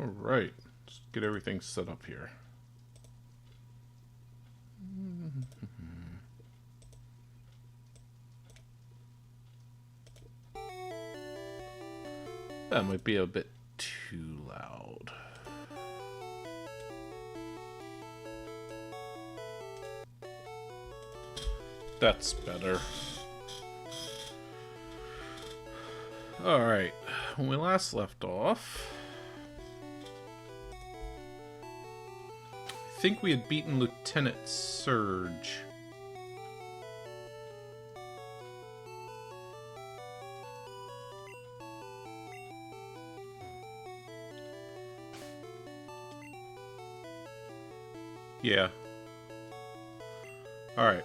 Alright, let's get everything set up here. That might be a bit too loud. That's better. Alright, when we last left off, I think we had beaten Lieutenant Surge. Yeah. Alright.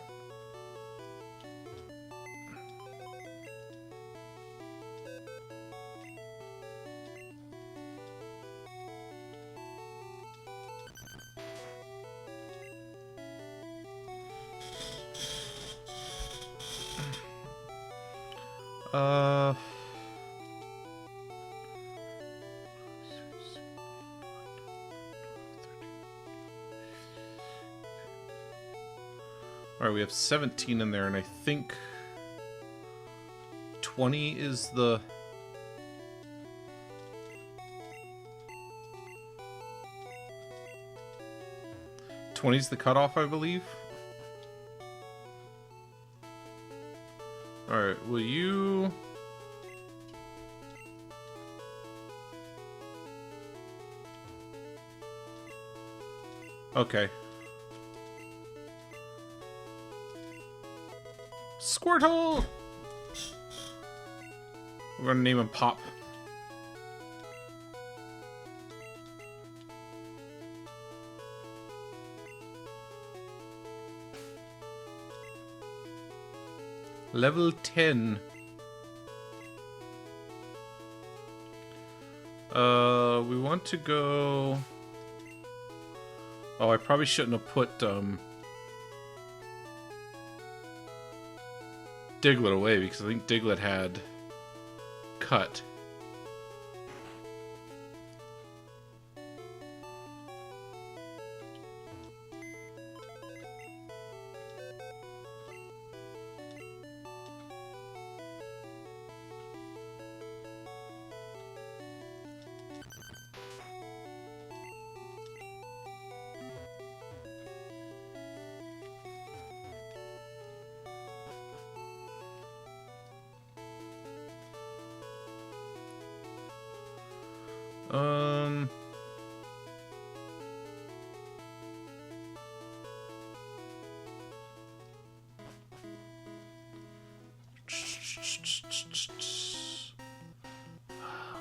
Alright, we have 17 in there, and I think 20 is the... '20's the cutoff, I believe. Alright, will you... Okay. Squirtle! We're gonna name him Pop. Level 10. We want to go... Oh, I probably shouldn't have put, Diglett away, because I think Diglett had cut.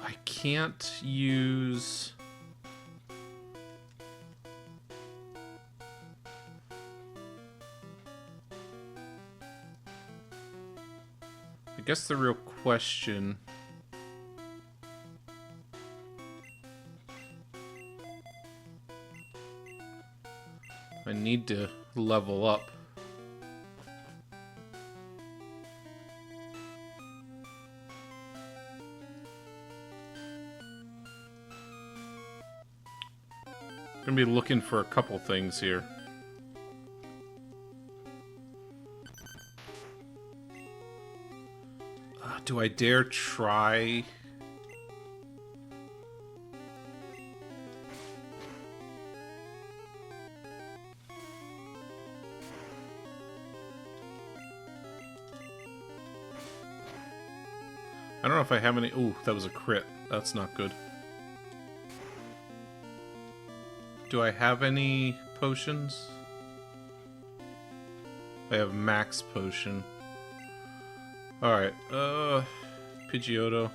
I can't use... I guess the real question... I need to level up. Gonna be looking for a couple things here. Do I dare try? I don't know if I have any... Ooh, that was a crit. That's not good. Do I have any potions? I have max potion. Alright, Pidgeotto.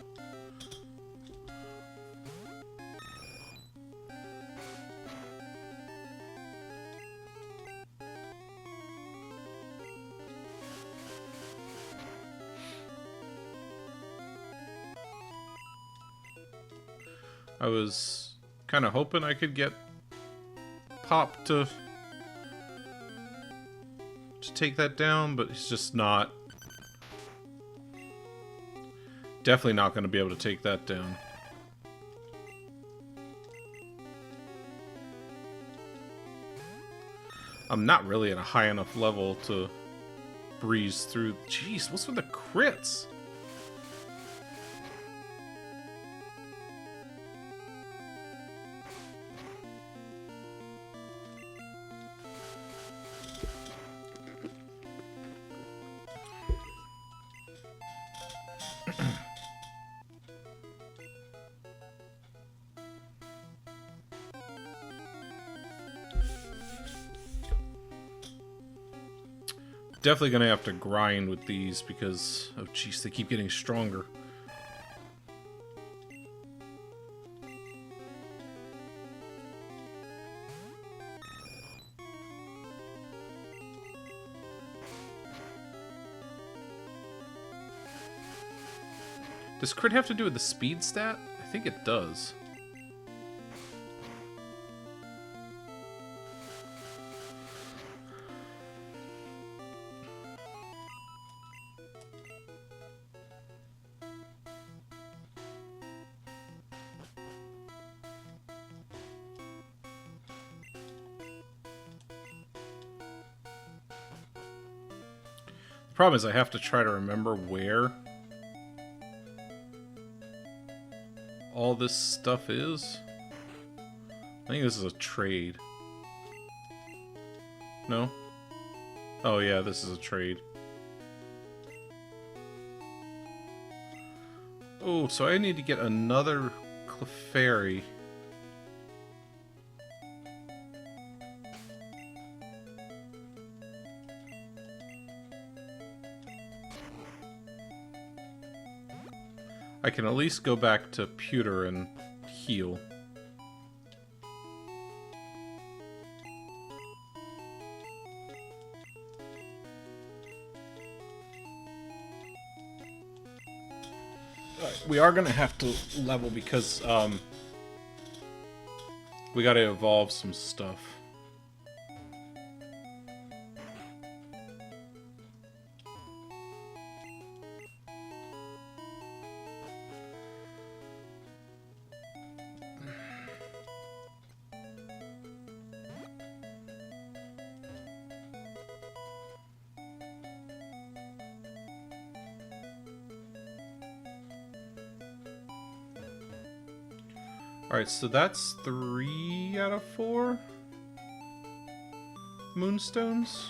I was kind of hoping I could get Pop to take that down, but he's just not. Definitely not going to be able to take that down. I'm not really at a high enough level to breeze through. Jeez, what's with the crits? Definitely gonna have to grind with these because, oh jeez, they keep getting stronger. Does crit have to do with the speed stat? I think it does. The problem is I have to try to remember where all this stuff is. I think this is a trade. No? Oh yeah, this is a trade. Oh, so I need to get another Clefairy. I can at least go back to Pewter and heal. Alright, we are gonna have to level because we gotta evolve some stuff. Alright, so that's 3 out of 4 Moonstones.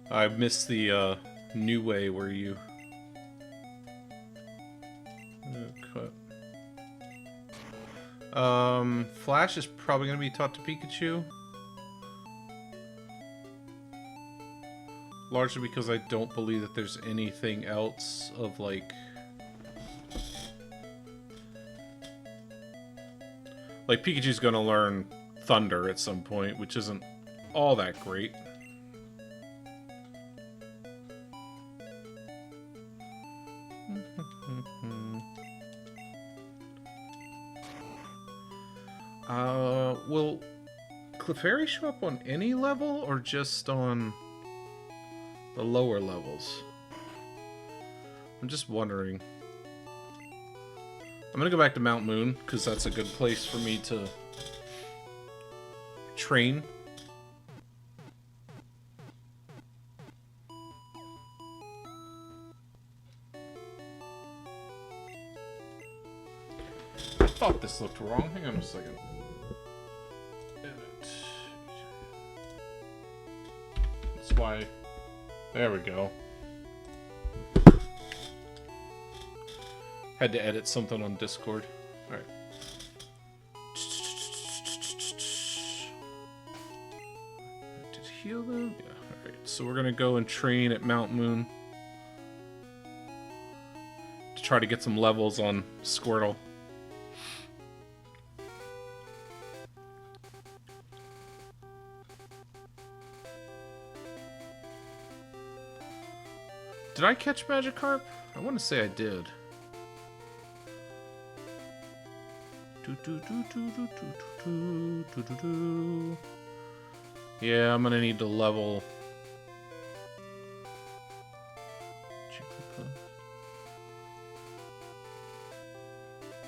I missed the new way where you Flash is probably going to be taught to Pikachu. Largely because I don't believe that there's anything else of, like... Like, Pikachu's gonna learn Thunder at some point, which isn't all that great. Will Clefairy show up on any level, or just on the lower levels? I'm just wondering. I'm gonna go back to Mount Moon, because that's a good place for me to train. I thought this looked wrong. Hang on a second. Edit. That's why... There we go. Had to edit something on Discord. Alright. Did heal them? Yeah, alright. So we're gonna go and train at Mount Moon to try to get some levels on Squirtle. Did I catch Magikarp? I want to say I did. Yeah, I'm gonna need to level.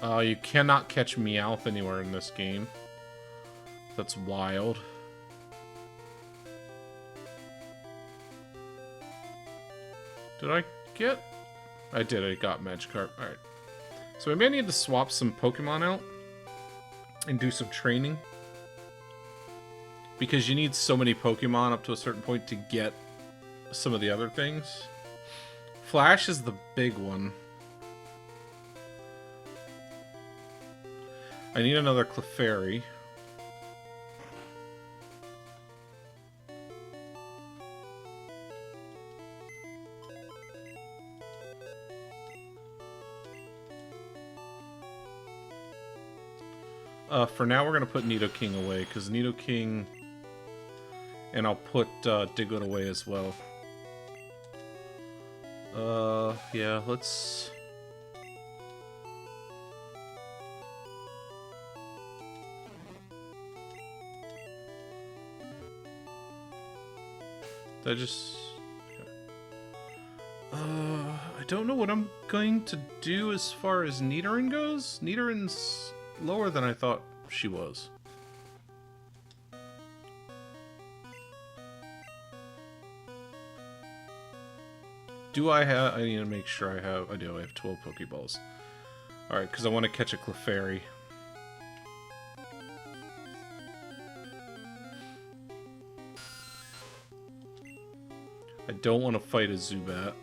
You cannot catch Meowth anywhere in this game. That's wild. Did I get... I did, I got Magikarp. Alright. So maybe I need to swap some Pokemon out and do some training. Because you need so many Pokemon up to a certain point to get some of the other things. Flash is the big one. I need another Clefairy. For now, we're going to put Nidoking away, because Nidoking... And I'll put Diglett away as well. Yeah, let's... Did I just... Okay. I don't know what I'm going to do as far as Nidoran goes. Nidoran's lower than I thought she was. Do I have... I need to make sure I have... I do. I have 12 Pokeballs. Alright, because I want to catch a Clefairy. I don't want to fight a Zubat.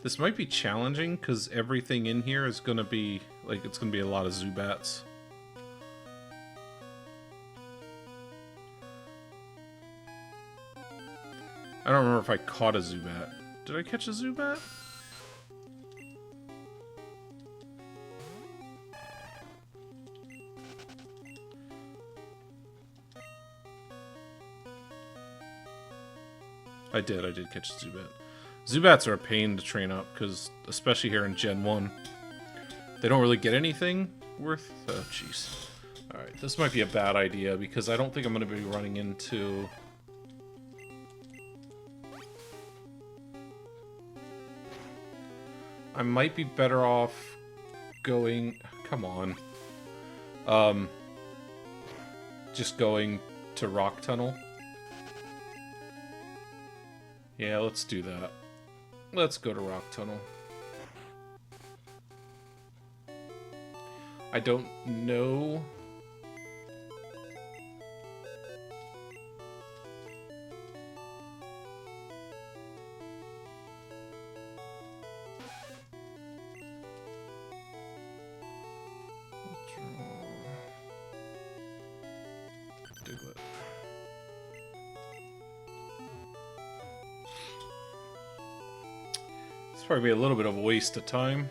This might be challenging, because everything in here is going to be... Like, it's going to be a lot of Zubats. I don't remember if I caught a Zubat. Did I catch a Zubat? I did catch a Zubat. Zubats are a pain to train up, because, especially here in Gen 1, they don't really get anything worth... Oh, jeez. Alright, this might be a bad idea, because I don't think I'm going to be running into... I might be better off going... Come on. Just going to Rock Tunnel. Yeah, let's do that. Let's go to Rock Tunnel. I don't know... Diglett. It's probably a little bit of a waste of time.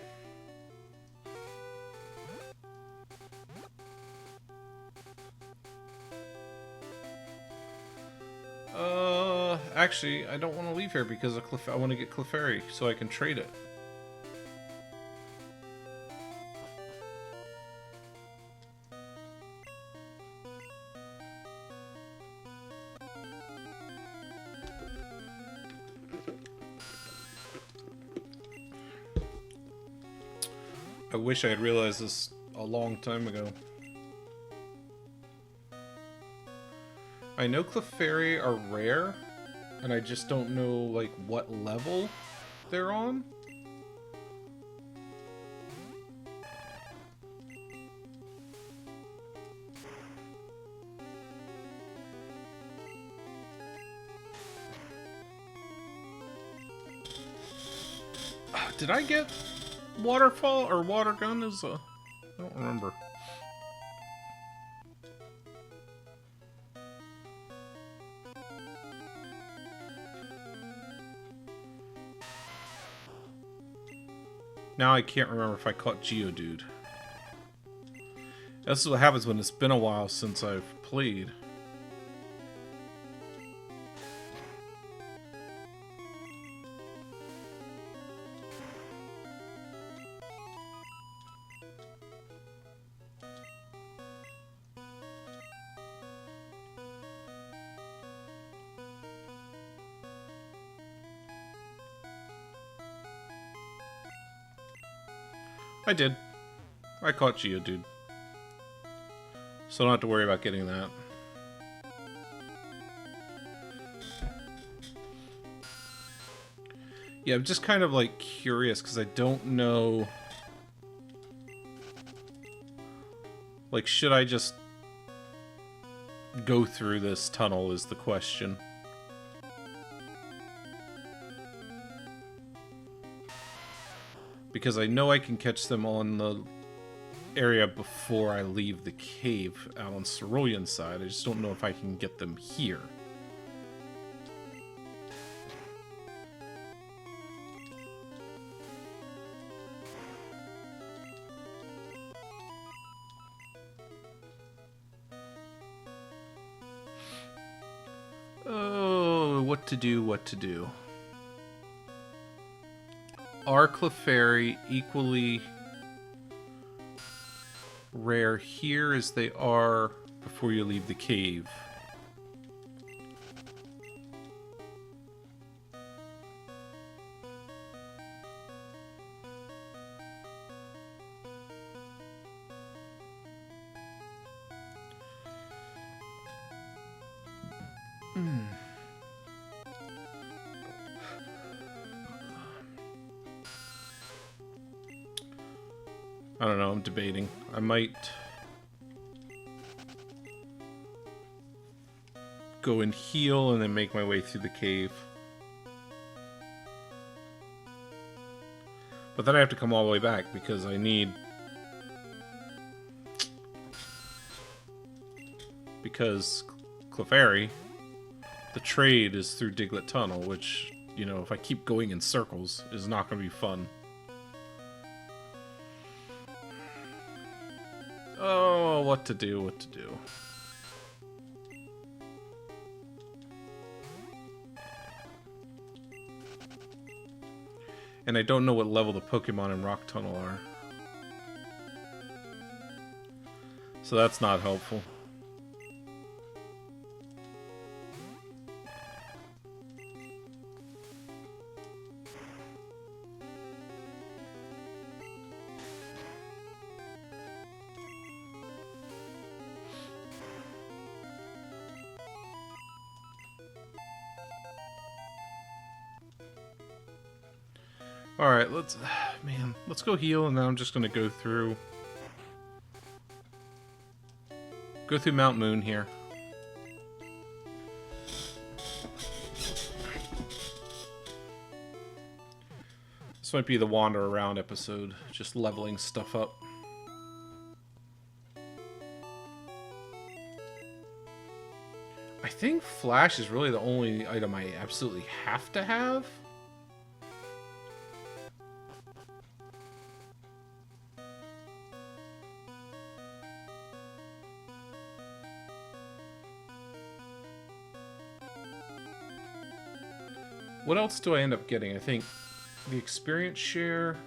Actually, I don't want to leave here because I want to get Clefairy so I can trade it. I wish I had realized this a long time ago. I know Clefairy are rare, and I just don't know, like, what level they're on. Did I get Waterfall or Water Gun as a... I don't remember. Now I can't remember if I caught Geodude. This is what happens when it's been a while since I've played. I did. I caught Geodude. So I don't have to worry about getting that. Yeah, I'm just kind of like curious because I don't know. Like, should I just go through this tunnel is the question. Because I know I can catch them on the area before I leave the cave out on Cerulean side. I just don't know if I can get them here. Oh, what to do, what to do. Are Clefairy equally rare here as they are before you leave the cave? I don't know, I'm debating. I might go and heal and then make my way through the cave. But then I have to come all the way back because I need... Because Clefairy, the trade is through Diglett Tunnel, which, you know, if I keep going in circles, is not going to be fun. Oh, what to do, what to do. And I don't know what level the Pokemon in Rock Tunnel are. So that's not helpful. Alright, let's go heal, and then I'm just gonna go through Mount Moon here. This might be the wander around episode, just leveling stuff up. I think Flash is really the only item I absolutely have to have. What else do I end up getting? I think the experience share.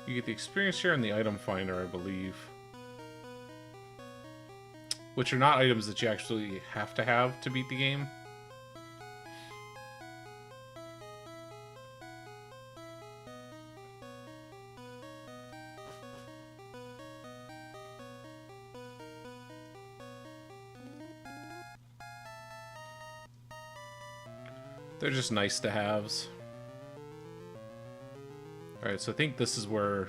You get the experience share and the item finder, I believe. Which are not items that you actually have to beat the game. They're just nice to haves. Alright, so I think this is where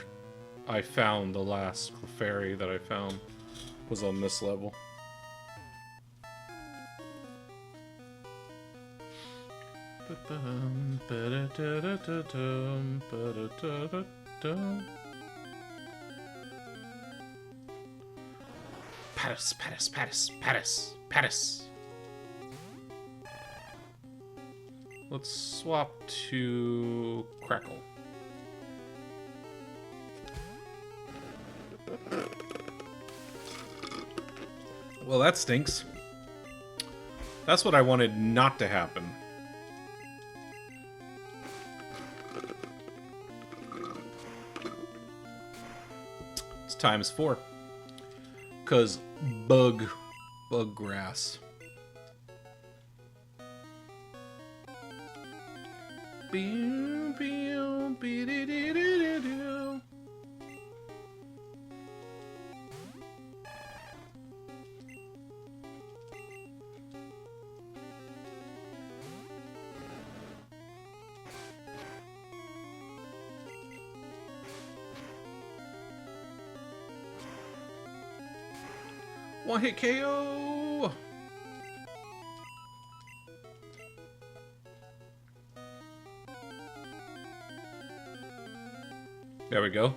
I found the last Clefairy that I found was on this level. Paris, Paris, Paris, Paris, Paris. Let's swap to Crackle. Well, that stinks. That's what I wanted not to happen. It's ×4. 'Cause bug grass. One hit KO! There we go.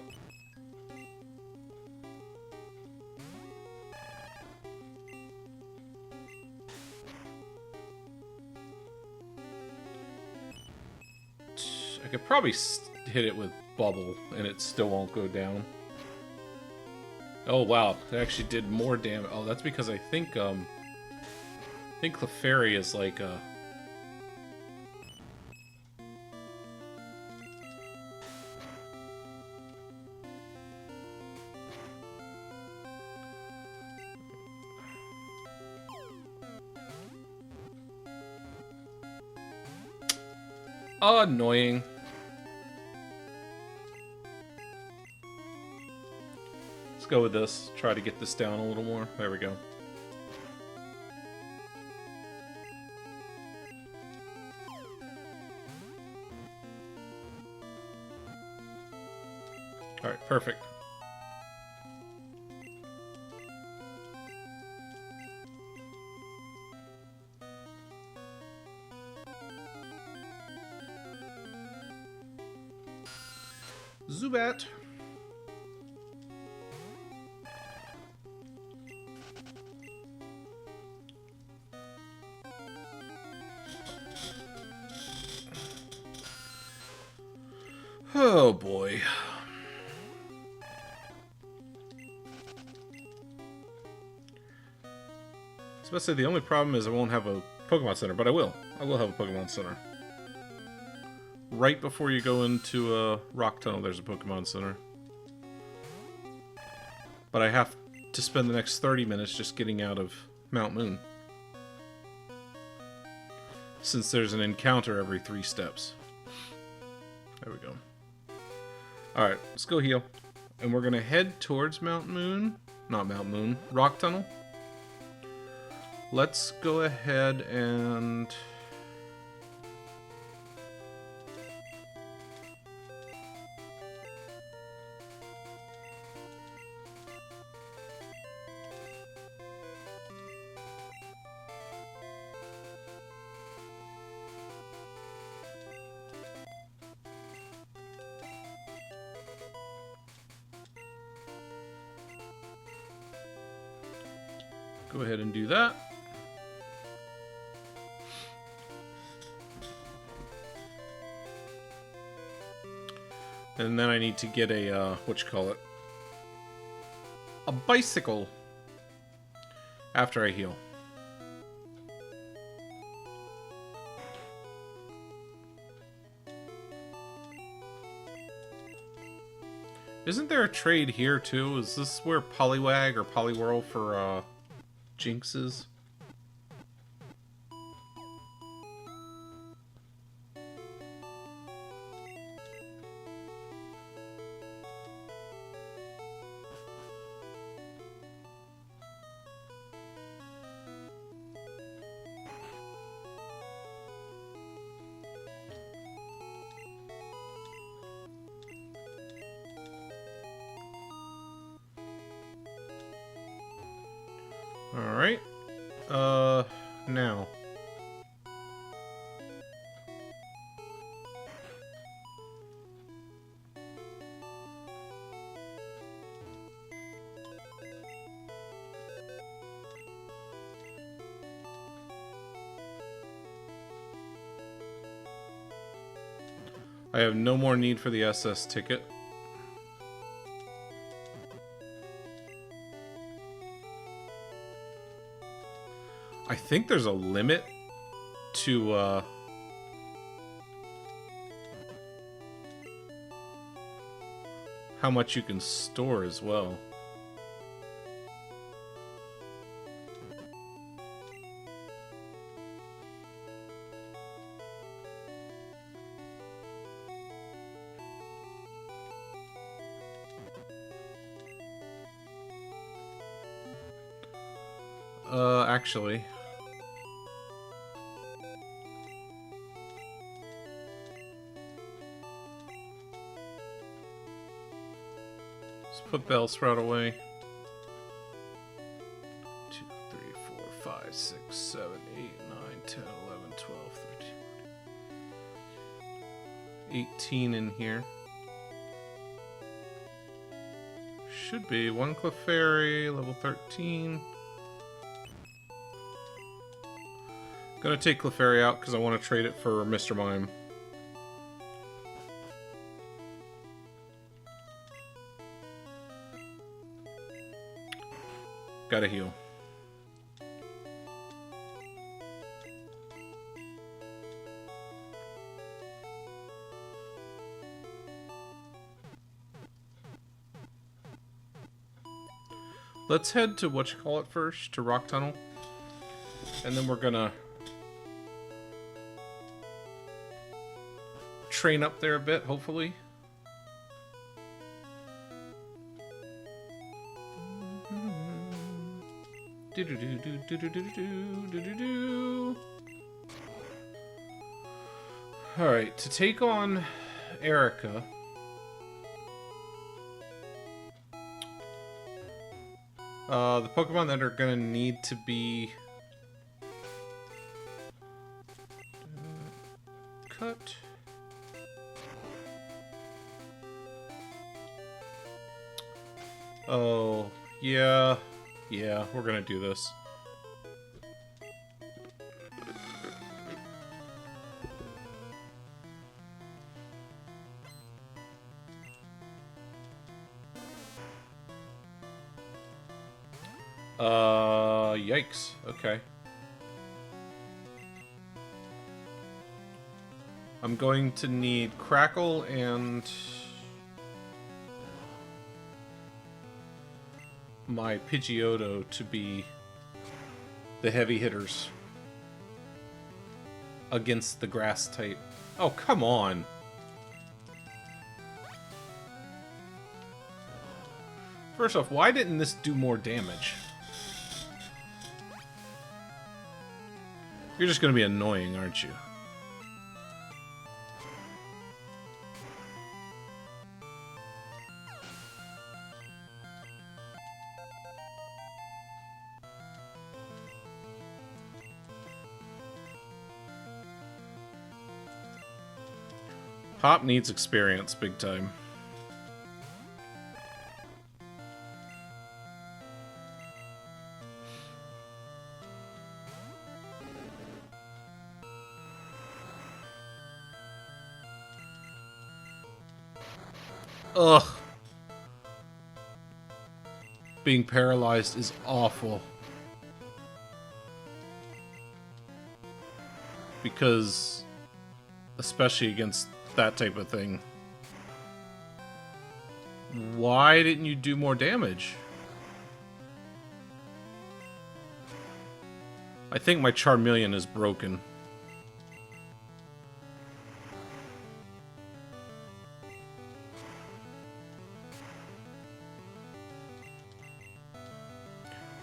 I could probably hit it with bubble and it still won't go down. Oh wow, it actually did more damage. Oh, that's because I think Clefairy is like a... Oh, annoying. Let's go with this. Try to get this down a little more. There we go. Alright, perfect. Zubat. Oh boy. I was about to say the only problem is I won't have a Pokemon Center, but I will. I will have a Pokemon Center. Right before you go into a rock tunnel, there's a Pokemon Center. But I have to spend the next 30 minutes just getting out of Mount Moon. Since there's an encounter every 3 steps. There we go. Alright, let's go heal. And we're gonna head towards Mount Moon. Not Mount Moon. Rock Tunnel. Let's go ahead and... go ahead and do that. And then I need to get a, a bicycle after I heal. Isn't there a trade here too? Is this where Poliwag or Poliwhirl for Jinx is? Alright. Now. I have no more need for the SS ticket. I think there's a limit to how much you can store as well. Actually. Let's put Bellsprout away. 2, 3, 4, 5, 6, 7, 8, 9, 10, 11, 12, 13, 18 in here. Should be 1 Clefairy, level 13. Gonna take Clefairy out because I want to trade it for Mr. Mime. Gotta heal. Let's head to whatchamacallit first, to Rock Tunnel. And then we're gonna train up there a bit, hopefully. Alright, to take on Erica, the Pokemon that are gonna need to be cut. Oh, yeah, we're gonna do this. Yikes. Okay. I'm going to need Crackle and my Pidgeotto to be the heavy hitters against the grass type. Oh, come on. First off, why didn't this do more damage? You're just going to be annoying, aren't you? Pop needs experience big time. Ugh. Being paralyzed is awful. Because, especially against that type of thing. Why didn't you do more damage? I think my Charmeleon is broken.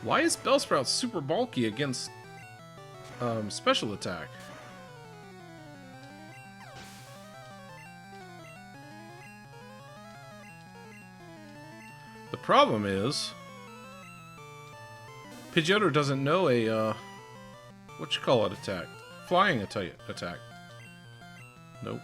Why is Bellsprout super bulky against special attack? The problem is Pidgeotto doesn't know a whatchamacallit attack. Flying attack. Nope.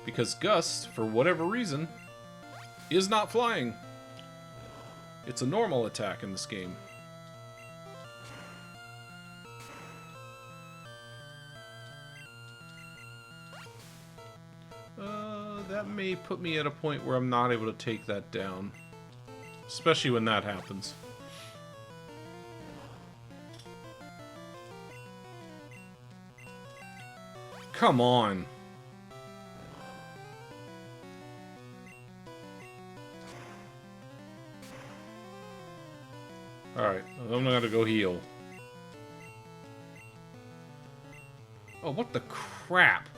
Because Gust, for whatever reason, is not flying. It's a normal attack in this game. That may put me at a point where I'm not able to take that down. Especially when that happens. Come on. Alright, I'm gonna go heal. Oh, what the crap?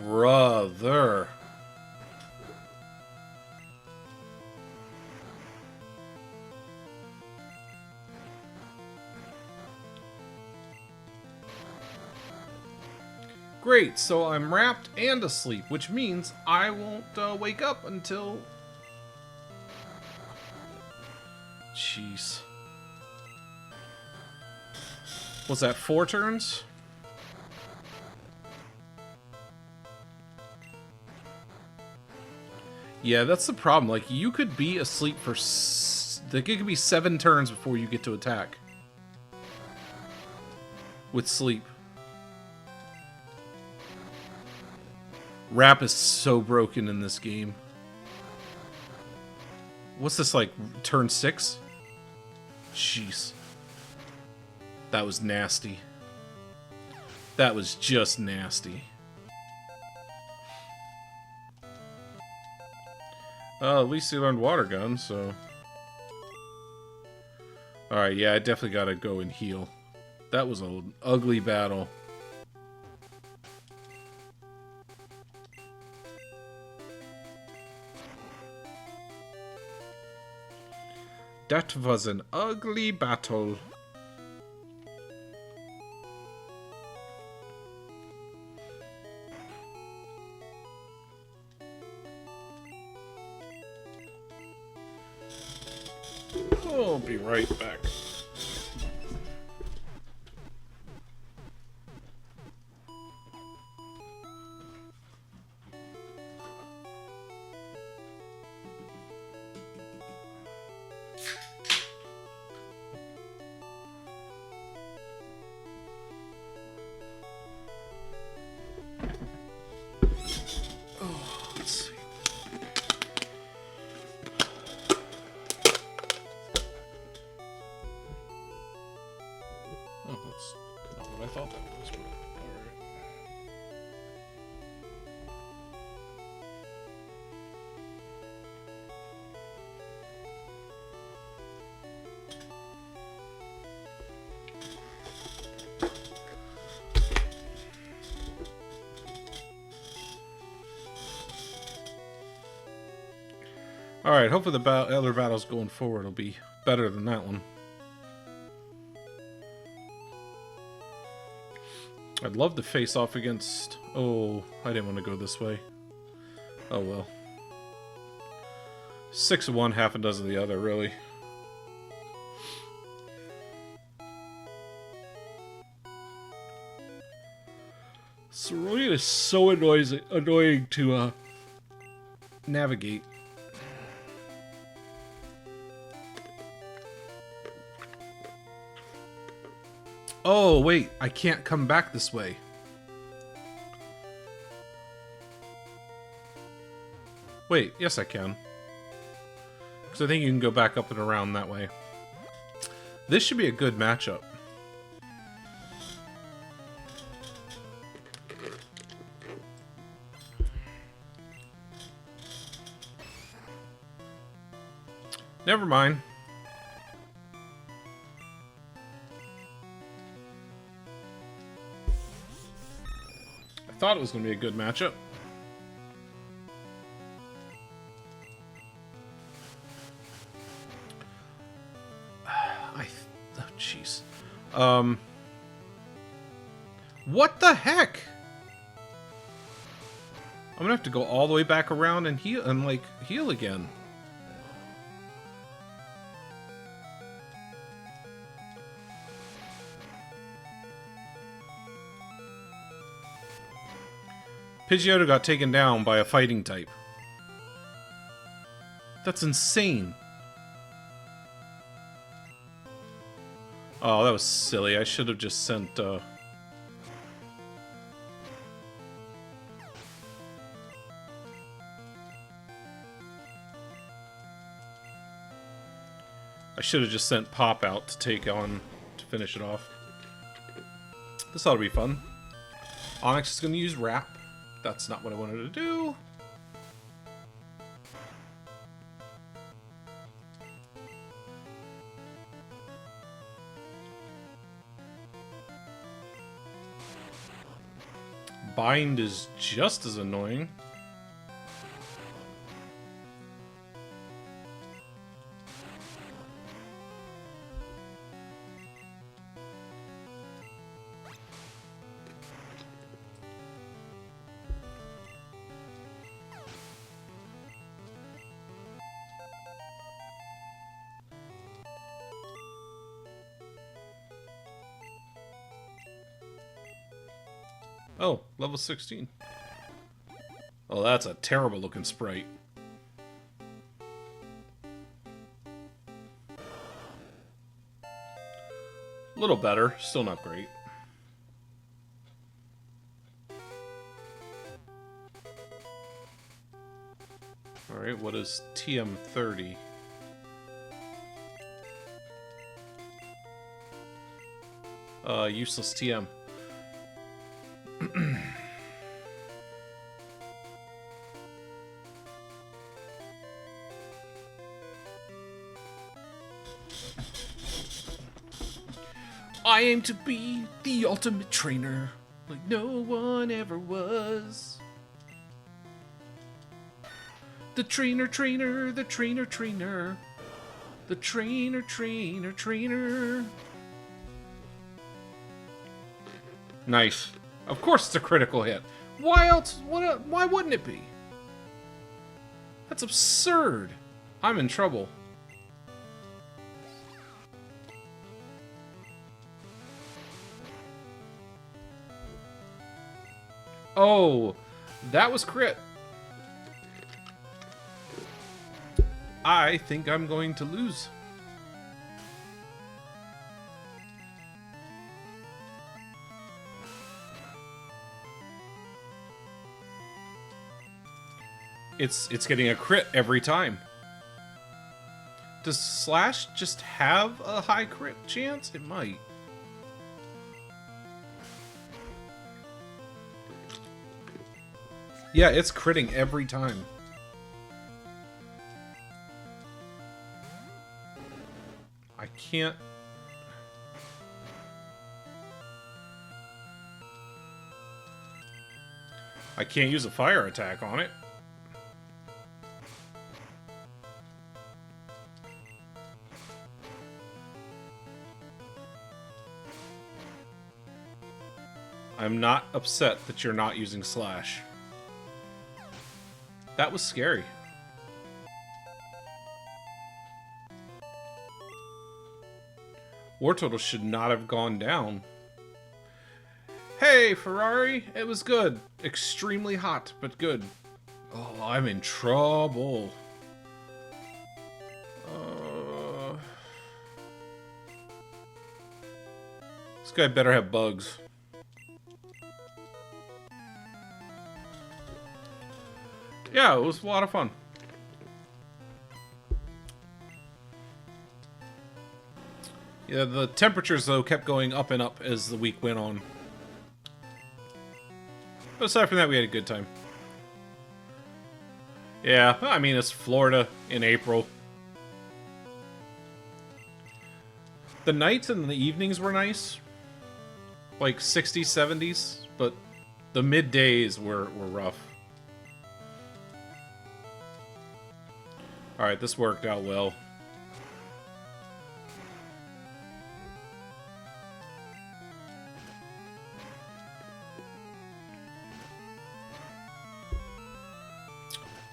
Brother. Great, so I'm wrapped and asleep, which means I won't wake up until... Jeez. Was that 4 turns? Yeah, that's the problem. Like, you could be asleep for... Like, it could be 7 turns before you get to attack. With sleep. Wrap is so broken in this game. What's this, like, turn 6? Jeez. That was nasty. That was just nasty. At least he learned water gun, so... Alright, yeah, I definitely gotta go and heal. That was an ugly battle. That was an ugly battle. I'll be right back. Alright, hopefully the other battles going forward will be better than that one. I'd love to face off against... Oh, I didn't want to go this way. Oh well. 6 of one, half a dozen of the other, really. Cerulean is so annoying to navigate. Oh, wait, I can't come back this way. Wait, yes I can. Because I think you can go back up and around that way. This should be a good matchup. Never mind. Thought it was going to be a good matchup. Oh, jeez. What the heck? I'm going to have to go all the way back around and heal again. Pidgeotto got taken down by a fighting type. That's insane. Oh, that was silly. I should have just sent, I should have just sent Pop out to finish it off. This ought to be fun. Onyx is going to use Wrap. That's not what I wanted to do. bind is just as annoying. Oh, level 16. Oh, that's a terrible looking sprite. A little better, still not great. Alright, what is TM30? Useless TM. I aim to be the ultimate trainer, like no one ever was. The trainer, trainer, the trainer, trainer. The trainer, trainer, trainer. Nice. Of course it's a critical hit. Why else? Why wouldn't it be? That's absurd. I'm in trouble. Oh, that was crit. I think I'm going to lose. It's getting a crit every time. Does Slash just have a high crit chance? It might. Yeah, it's critting every time. I can't... I can't use a fire attack on it. I'm not upset that you're not using Slash. That was scary. War total should not have gone down. Hey, Ferrari, it was good. Extremely hot, but good. Oh, I'm in trouble. This guy better have bugs. Yeah, it was a lot of fun. Yeah, the temperatures, though, kept going up and up as the week went on. But aside from that, we had a good time. Yeah, I mean, it's Florida in April. The nights and the evenings were nice. Like 60s, 70s. But the middays were rough. Alright, this worked out well.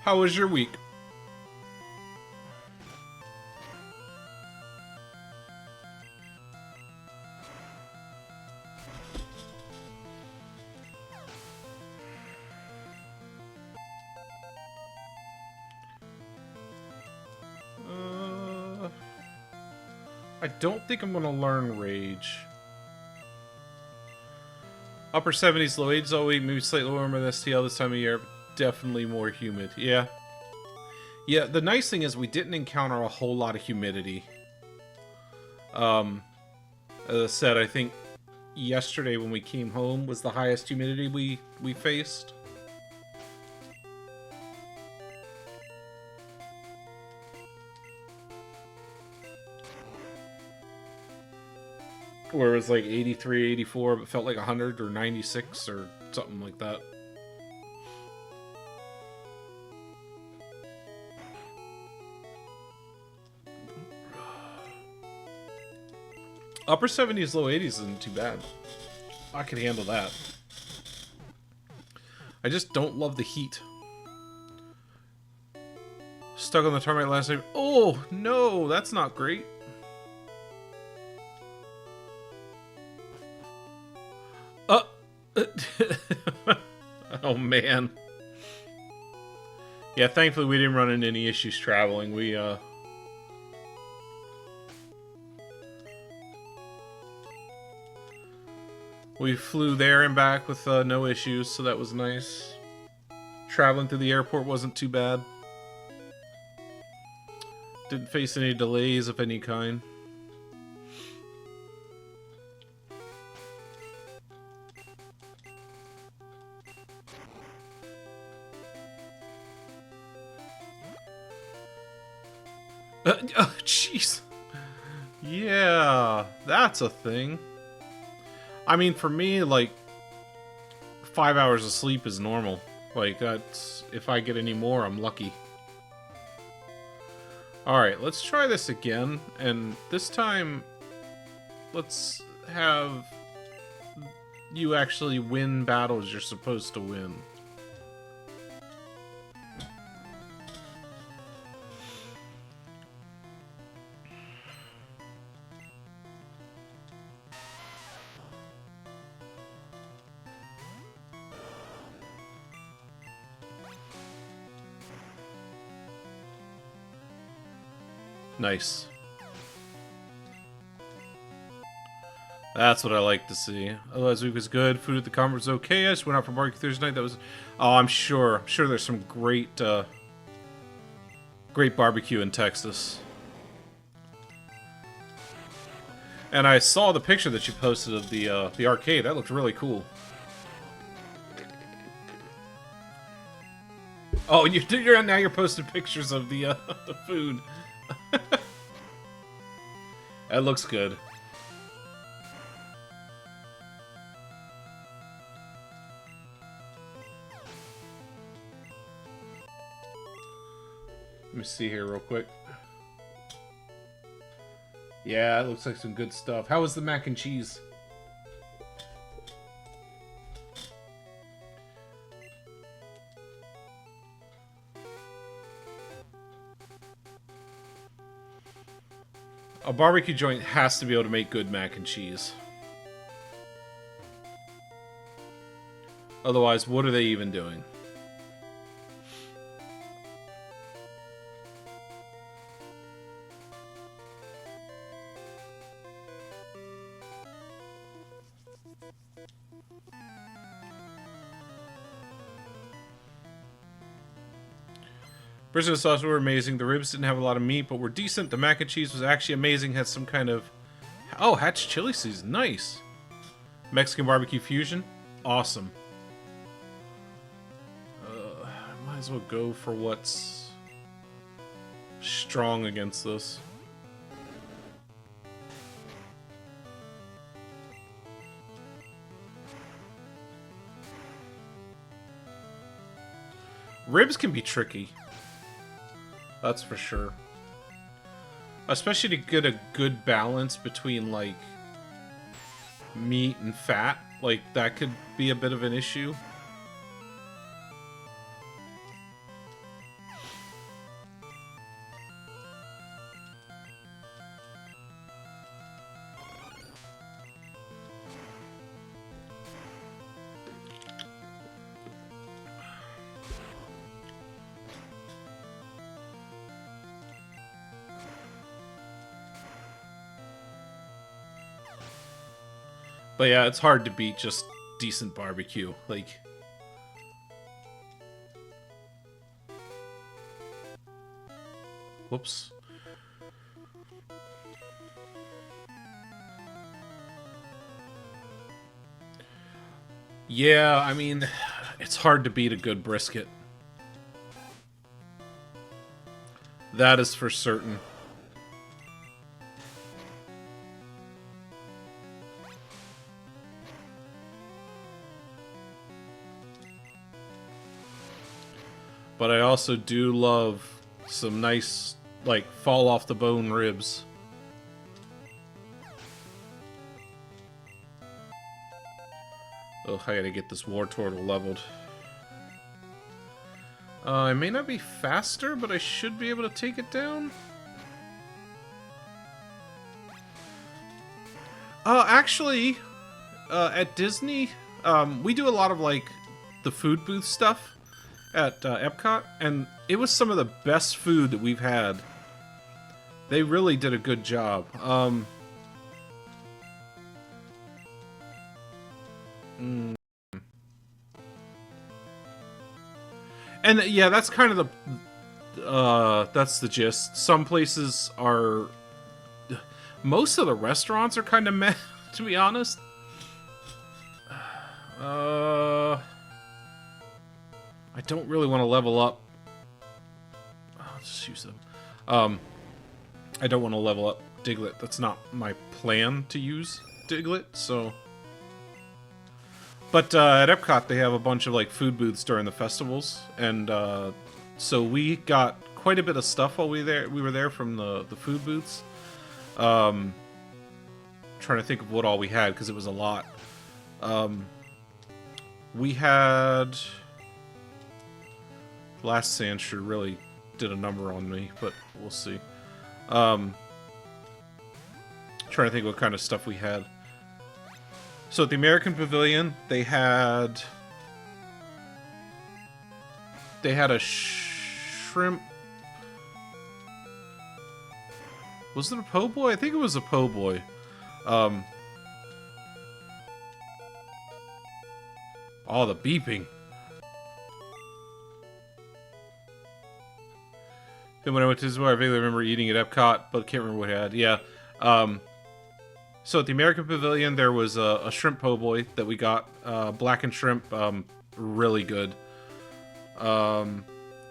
How was your week? I don't think I'm gonna learn Rage. Upper 70s, low 80s all week, maybe slightly warmer than STL this time of year, but definitely more humid. Yeah. Yeah, the nice thing is we didn't encounter a whole lot of humidity. As I said, I think yesterday when we came home was the highest humidity we faced. where it was like 83, 84, but felt like 100 or 96 or something like that. Upper 70s, low 80s isn't too bad. I can handle that. I just don't love the heat. Stuck on the tarmac last night. Oh, no, that's not great. Oh, man. Yeah, thankfully we didn't run into any issues traveling. We flew there and back with no issues, so that was nice. Traveling through the airport wasn't too bad. Didn't face any delays of any kind. Oh, jeez. Yeah, that's a thing. I mean, for me, like, 5 hours of sleep is normal. Like, that's... if I get any more, I'm lucky. Alright, let's try this again. And this time, let's have you actually win battles you're supposed to win. Nice. That's what I like to see. Otherwise, week was good. Food at the conference was okay. I just went out for barbecue Thursday night. That was... oh, I'm sure. I'm sure there's some great, great barbecue in Texas. And I saw the picture that you posted of the arcade. That looked really cool. Oh, you're posting pictures of the food. That looks good. Let me see here real quick. Yeah, it looks like some good stuff. How was the mac and cheese? A barbecue joint has to be able to make good mac and cheese. Otherwise, what are they even doing? Brisket sauce were amazing. The ribs didn't have a lot of meat, but were decent. The mac and cheese was actually amazing. Had some kind of... oh, Hatch chili season. Nice. Mexican barbecue fusion. Awesome. Might as well go for what's strong against this. Ribs can be tricky. That's for sure. Especially to get a good balance between, like, meat and fat. Like, that could be a bit of an issue. But yeah, it's hard to beat just decent barbecue. Like... whoops. Yeah, I mean, it's hard to beat a good brisket. That is for certain. But I also do love some nice, like, fall off the bone ribs. Oh, I gotta get this war turtle leveled. I may not be faster, but I should be able to take it down. Actually, at Disney, we do a lot of, like, the food booth stuff at Epcot, and it was some of the best food that we've had. They really did a good job. And yeah, that's kind of that's the gist. Some places are... Most of the restaurants are kind of meh, to be honest. I don't really want to level up. I'll just use them. I don't want to level up Diglett. That's not my plan to use Diglett, so... But at Epcot, they have a bunch of like food booths during the festivals, and so we got quite a bit of stuff while we were there from the food booths. Trying to think of what all we had, because it was a lot. We had... Last Sandshrew really did a number on me, but we'll see. Trying to think what kind of stuff we had. So at the American Pavilion, they had a shrimp... Was it a po' boy? I think it was a po' boy. Oh, the beeping. Then when I went to Disney, I vaguely remember eating at Epcot, but can't remember what I had. Yeah. So at the American Pavilion, there was a shrimp po' boy that we got. Blackened shrimp, really good. And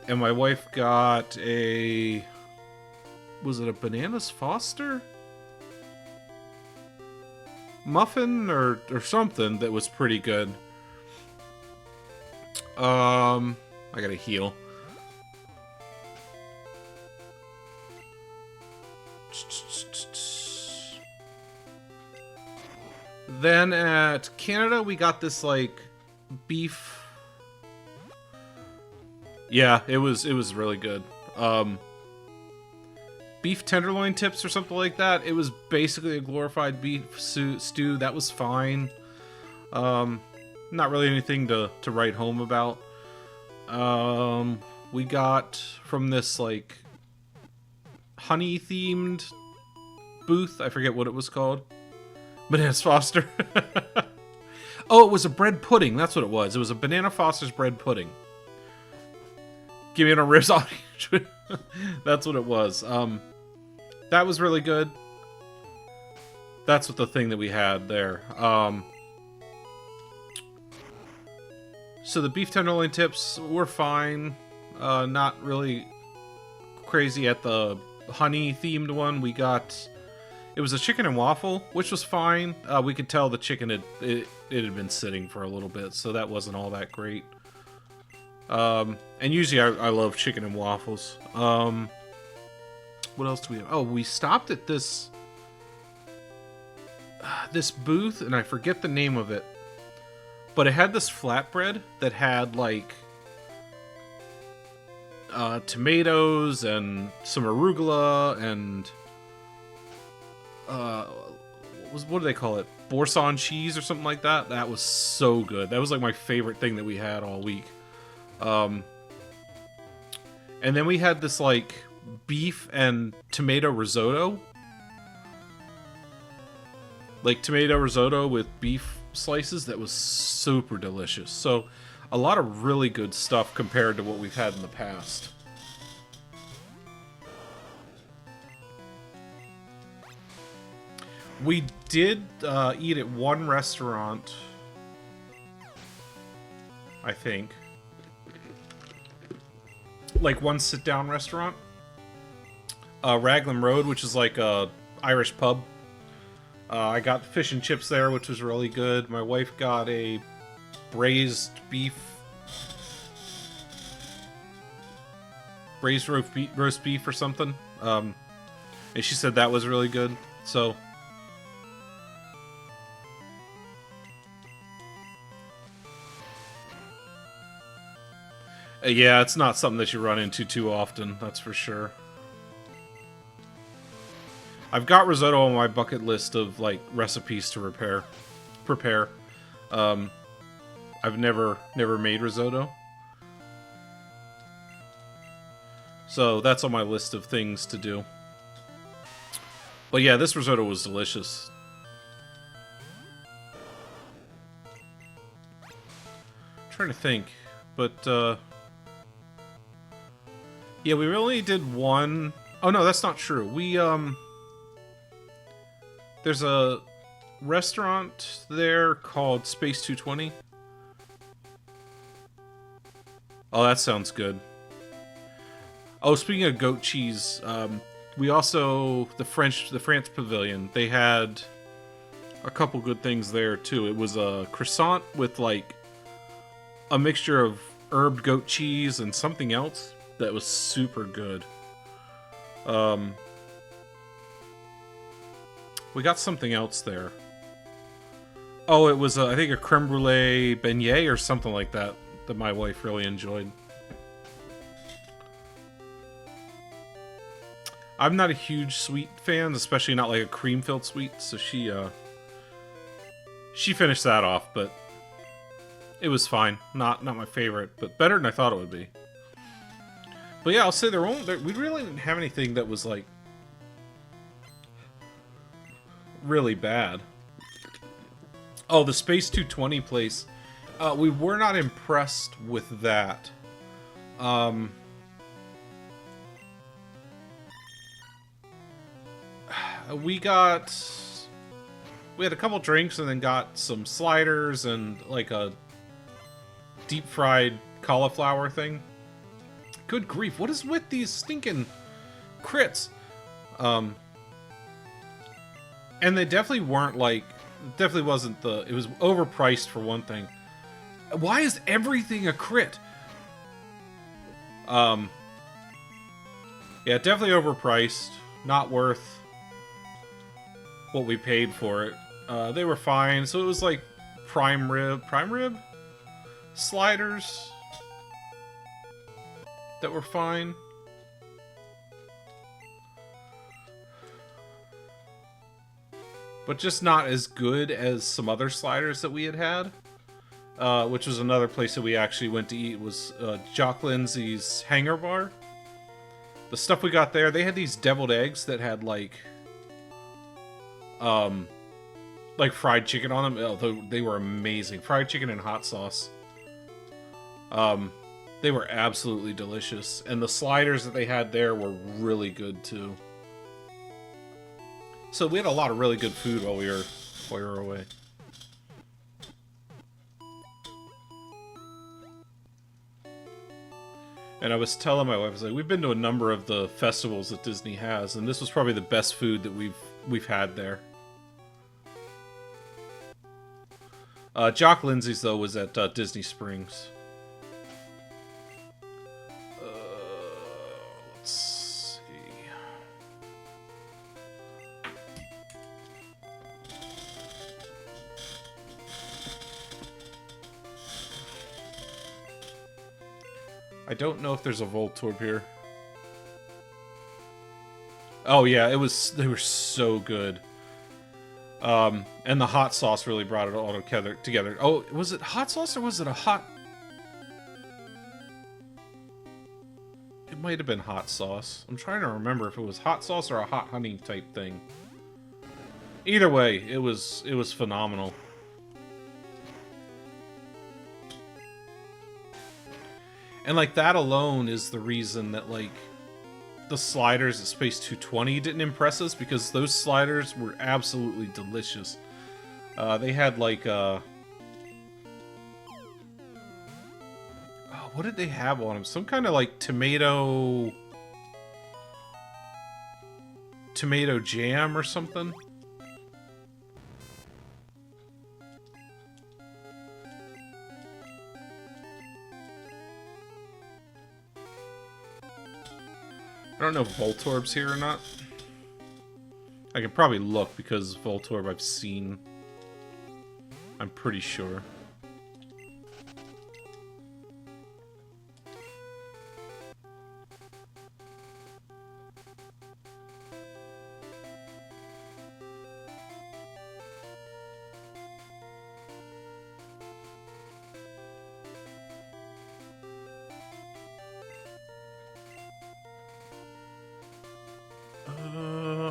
my wife got a... Was it a Bananas Foster? Muffin or something that was pretty good. I gotta heal. Then at Canada, we got this, like, beef. Yeah, it was really good. Beef tenderloin tips or something like that. It was basically a glorified beef stew. That was fine. Not really anything to write home about. We got from this, like, honey-themed booth. I forget what it was called. Bananas Foster. Oh, it was a bread pudding. That's what it was. It was a Banana Foster's bread pudding. Give me a ribs on it. That's what it was. That was really good. That's what the thing that we had there. So the beef tenderloin tips were fine. Not really crazy at the honey-themed one. We got... It was a chicken and waffle, which was fine. We could tell the chicken had been sitting for a little bit, so that wasn't all that great. And usually I love chicken and waffles. What else do we have? Oh, we stopped at this booth, and I forget the name of it. But it had this flatbread that had, like, tomatoes and some arugula and... what do they call it? Boursin cheese or something like that? That was so good. That was like my favorite thing that we had all week. And then we had this like beef and tomato risotto. Like tomato risotto with beef slices. That was super delicious. So a lot of really good stuff compared to what we've had in the past. We did eat at one restaurant, I think. Like one sit-down restaurant. Raglan Road, which is like a Irish pub. I got fish and chips there, which was really good. My wife got a braised beef braised roast beef or something. And she said that was really good. So yeah, it's not something that you run into too often, that's for sure. I've got risotto on my bucket list of like recipes to prepare. I've never made risotto, so that's on my list of things to do. But yeah, this risotto was delicious. I'm trying to think, but yeah, we only did one. Oh no, that's not true. We there's a restaurant there called Space 220. Oh, that sounds good. Oh, speaking of goat cheese, we also the France Pavilion. They had a couple good things there too. It was a croissant with like a mixture of herb goat cheese and something else that was super good. We got something else there. Oh, it was, I think, a creme brulee beignet or something like that that my wife really enjoyed. I'm not a huge sweet fan, especially not like a cream-filled sweet, so she finished that off, but it was fine. Not my favorite, but better than I thought it would be. But yeah, I'll say we really didn't have anything that was like really bad. Oh, the Space 220 place. We were not impressed with that. We had a couple drinks and then got some sliders and like a deep fried cauliflower thing. Good grief, what is with these stinking crits? And they definitely weren't like, definitely wasn't it was overpriced for one thing. Why is everything a crit? Yeah, definitely overpriced. Not worth what we paid for it. They were fine. So it was like prime rib sliders that were fine. But just not as good as some other sliders that we had. Which was another place that we actually went to eat, was Jock Lindsay's Hangar Bar. The stuff we got there, they had these deviled eggs that had like fried chicken on them. Oh, they were amazing. Fried chicken and hot sauce. They were absolutely delicious. And the sliders that they had there were really good too. So we had a lot of really good food while we were away. And I was telling my wife, I was like, we've been to a number of the festivals that Disney has, and this was probably the best food that we've had there. Jock Lindsay's though was at Disney Springs. Let's see. I don't know if there's a Voltorb here. Oh yeah, they were so good. And the hot sauce really brought it all together. Oh, was it hot sauce or was it a hot... It might have been hot sauce. I'm trying to remember if it was hot sauce or a hot honey type thing. Either way, it was phenomenal. And like that alone is the reason that like the sliders at Space 220 didn't impress us, because those sliders were absolutely delicious. They had like oh, what did they have on them? Some kind of like tomato jam or something. don't know if Voltorb's here or not. I can probably look because Voltorb I've seen. I'm pretty sure.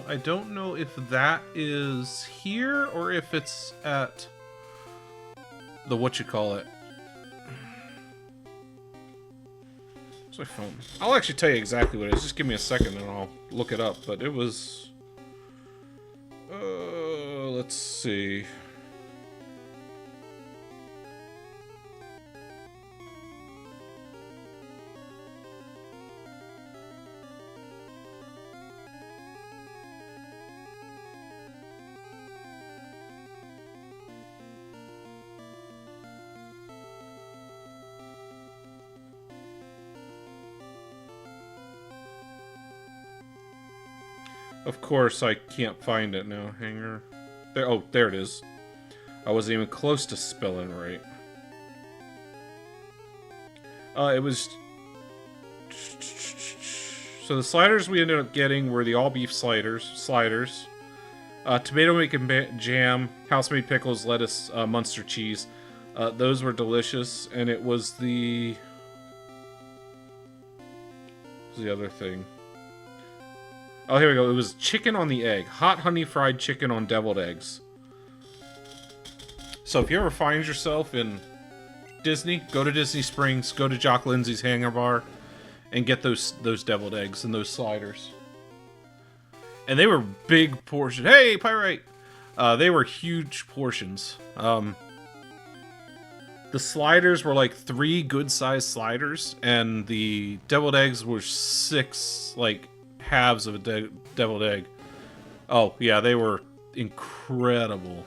I don't know if that is here or if it's at the whatchamacallit. Where's my phone? I'll actually tell you exactly what it is. Just give me a second and I'll look it up. But it was... let's see. Of course, I can't find it now. Hanger. There. Oh, there it is. I wasn't even close to spelling right. It was... So the sliders we ended up getting were the all-beef sliders. Tomato making jam, house-made pickles, lettuce, Munster cheese. Those were delicious. And it was the... What was the other thing? Oh, here we go. It was chicken on the egg. Hot honey fried chicken on deviled eggs. So if you ever find yourself in Disney, go to Disney Springs, go to Jock Lindsay's Hangar Bar, and get those deviled eggs and those sliders. And they were big portions. Hey, Pyrite! They were huge portions. The sliders were like 3 good-sized sliders, and the deviled eggs were 6, like... halves of a deviled egg. Oh, yeah, they were incredible.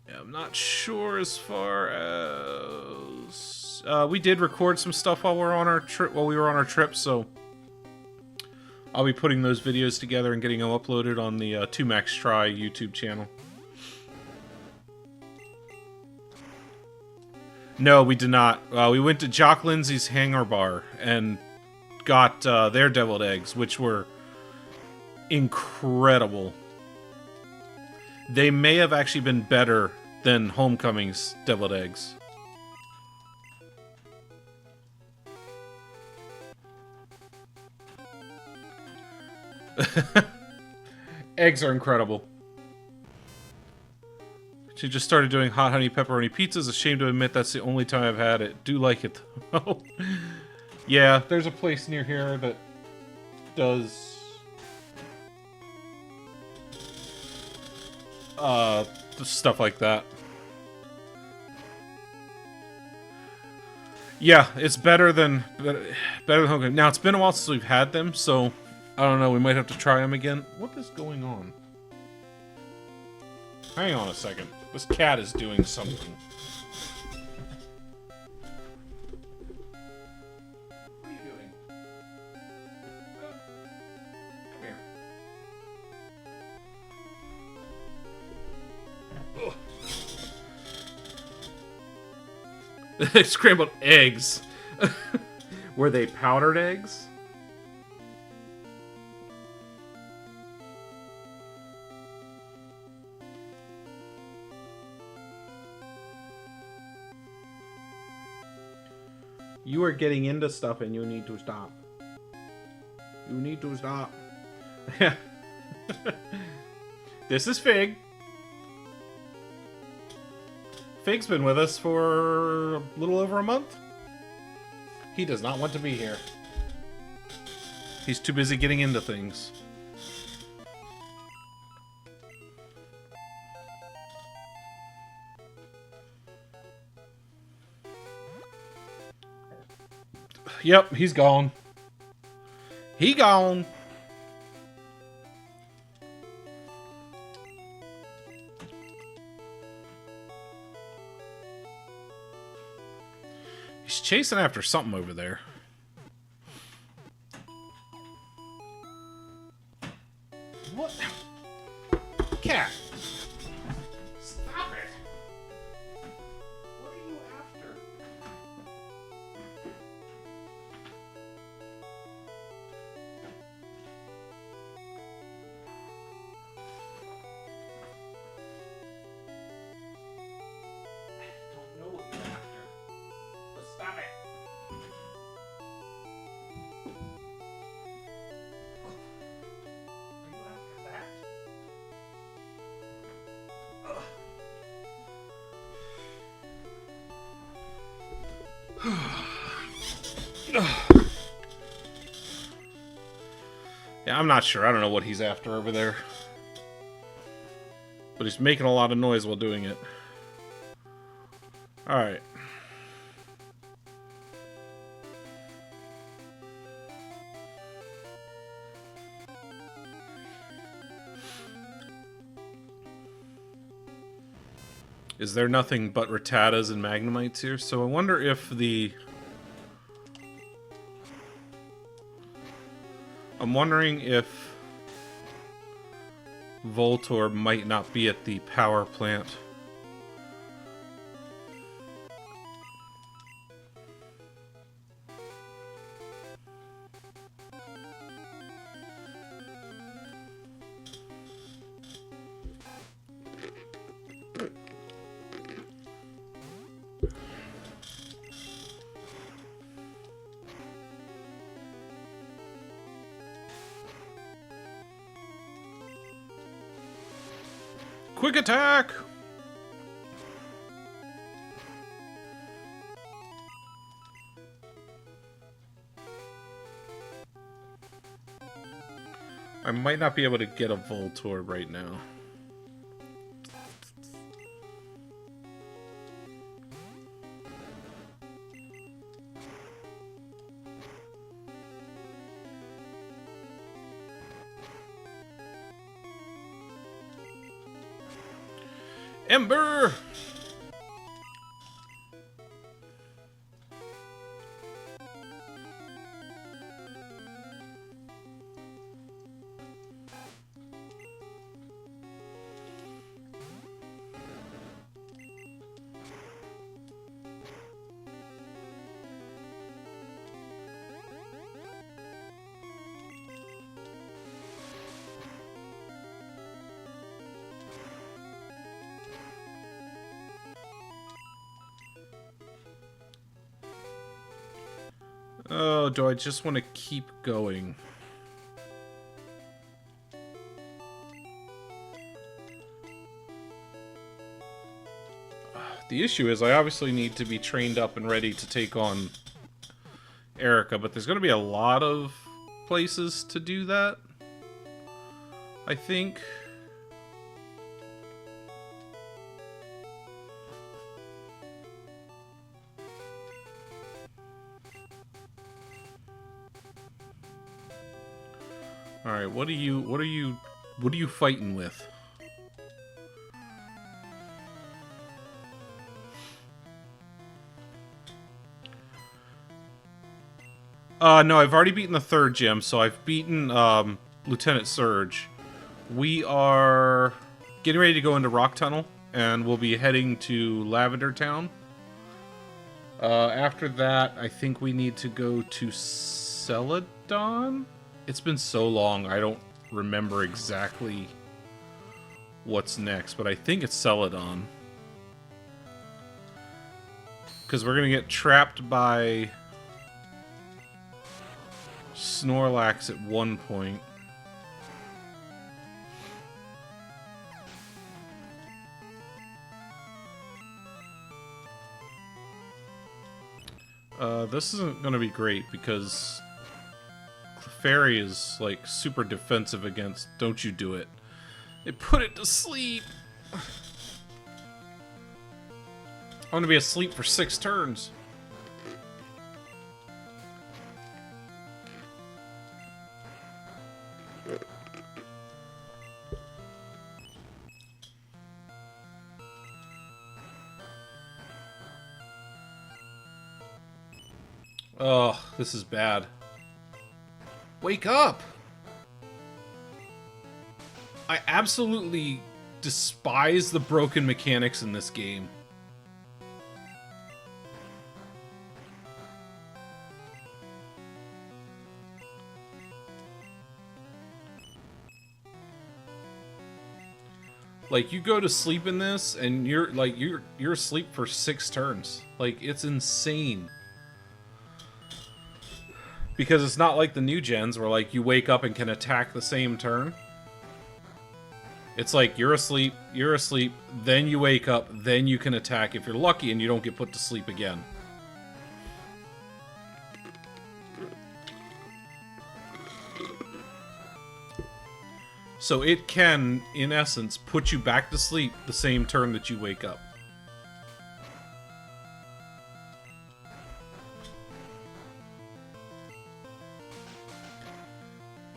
Yeah, I'm not sure as far as... we did record some stuff while we were on our trip, so... I'll be putting those videos together and getting them uploaded on the 2Max Try YouTube channel. No, we did not. We went to Jock Lindsay's Hangar Bar and got their deviled eggs, which were incredible. They may have actually been better than Homecoming's deviled eggs. Eggs are incredible. She just started doing hot honey pepperoni pizzas. Ashamed to admit that's the only time I've had it. Do like it though. Yeah, there's a place near here that does stuff like that. Yeah, it's better than Homecoming. Now it's been a while since we've had them, so I don't know, we might have to try them again. What is going on? Hang on a second. This cat is doing something. What are you doing? Come here. Scrambled eggs. Were they powdered eggs? You are getting into stuff and you need to stop. You need to stop. This is Fig. Fig's been with us for a little over a month. He does not want to be here. He's too busy getting into things. Yep, he's gone. He gone. He's chasing after something over there. What? Cat! Stop it! What are you after? I don't know what you're after. But stop it! Are you after that? Yeah, I'm not sure. I don't know what he's after over there. But he's making a lot of noise while doing it. Alright. Is there nothing but Rattatas and Magnemites here? So I wonder if the... I'm wondering if Voltorb might not be at the power plant. Quick attack! I might not be able to get a Voltorb right now. Ember! Oh, do I just want to keep going? The issue is I obviously need to be trained up and ready to take on Erica, but there's going to be a lot of places to do that, I think. All right, what are you fighting with? No, I've already beaten the third gym, so I've beaten Lieutenant Surge. We are getting ready to go into Rock Tunnel, and we'll be heading to Lavender Town. After that, I think we need to go to Celadon? It's been so long, I don't remember exactly what's next, but I think it's Celadon. Because we're going to get trapped by Snorlax at one point. This isn't going to be great because Fairy is like super defensive against. Don't you do it. It put it to sleep. I'm going to be asleep for 6 turns. Oh, this is bad. Wake up! I absolutely despise the broken mechanics in this game. Like, you go to sleep in this, and you're asleep for 6 turns. Like, it's insane. Because it's not like the new gens where, like, you wake up and can attack the same turn. It's like, you're asleep, then you wake up, then you can attack if you're lucky and you don't get put to sleep again. So it can, in essence, put you back to sleep the same turn that you wake up.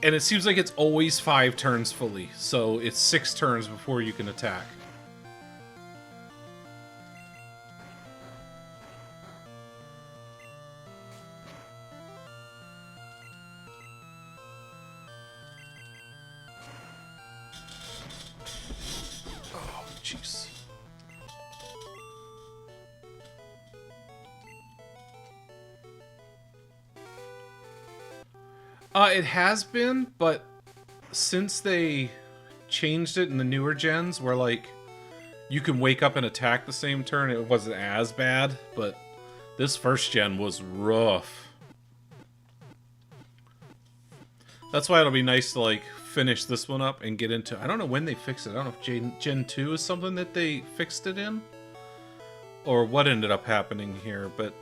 And it seems like it's always 5 turns fully, so it's 6 turns before you can attack. Oh, jeez. It has been, but since they changed it in the newer gens, where, like, you can wake up and attack the same turn, it wasn't as bad, but this first gen was rough. That's why it'll be nice to, like, finish this one up and get into... I don't know when they fixed it. I don't know if Gen 2 is something that they fixed it in, or what ended up happening here, but...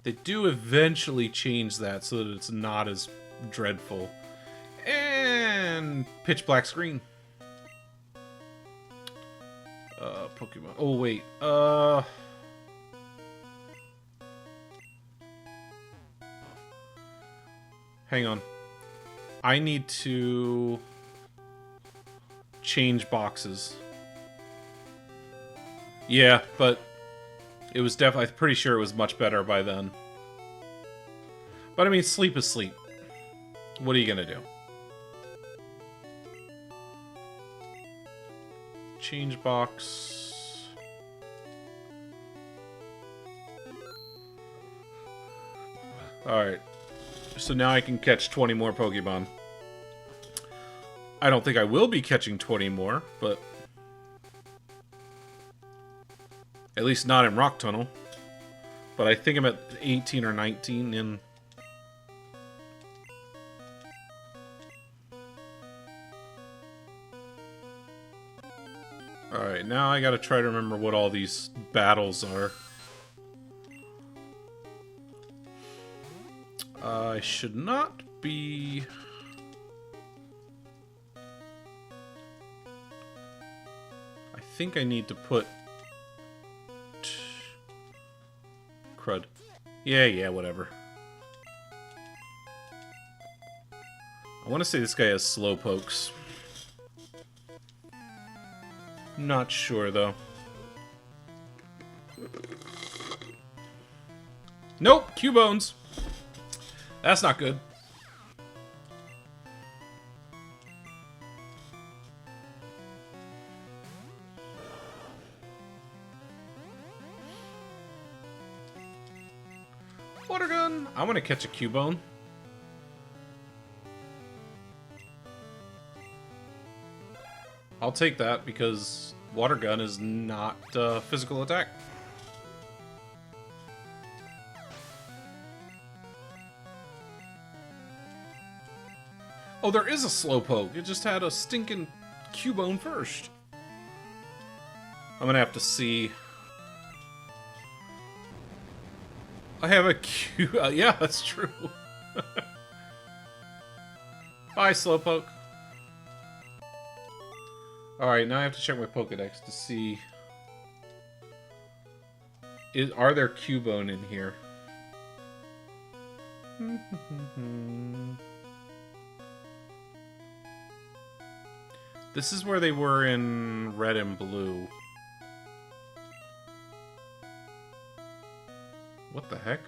they do eventually change that so that it's not as dreadful. And pitch black screen. Pokemon. Oh, wait. Hang on. I need to change boxes. Yeah, but it was definitely... I'm pretty sure it was much better by then. But I mean, sleep is sleep. What are you gonna do? Change box. Alright. So now I can catch 20 more Pokemon. I don't think I will be catching 20 more, but... at least not in Rock Tunnel. But I think I'm at 18 or 19 in... Alright, now I gotta try to remember what all these battles are. I should not be... I think I need to put... crud. Yeah, whatever. I want to say this guy has Slowpokes. Not sure, though. Nope! Cubone! That's not good. Water gun! I want to catch a Cubone. I'll take that because water gun is not physical attack. Oh, there is a Slowpoke. It just had a stinking Cubone first. I'm gonna have to see. I have a Q. Yeah, that's true. Bye, Slowpoke. Alright, now I have to check my Pokedex to see... are there Cubone in here? This is where they were in Red and Blue. What the heck?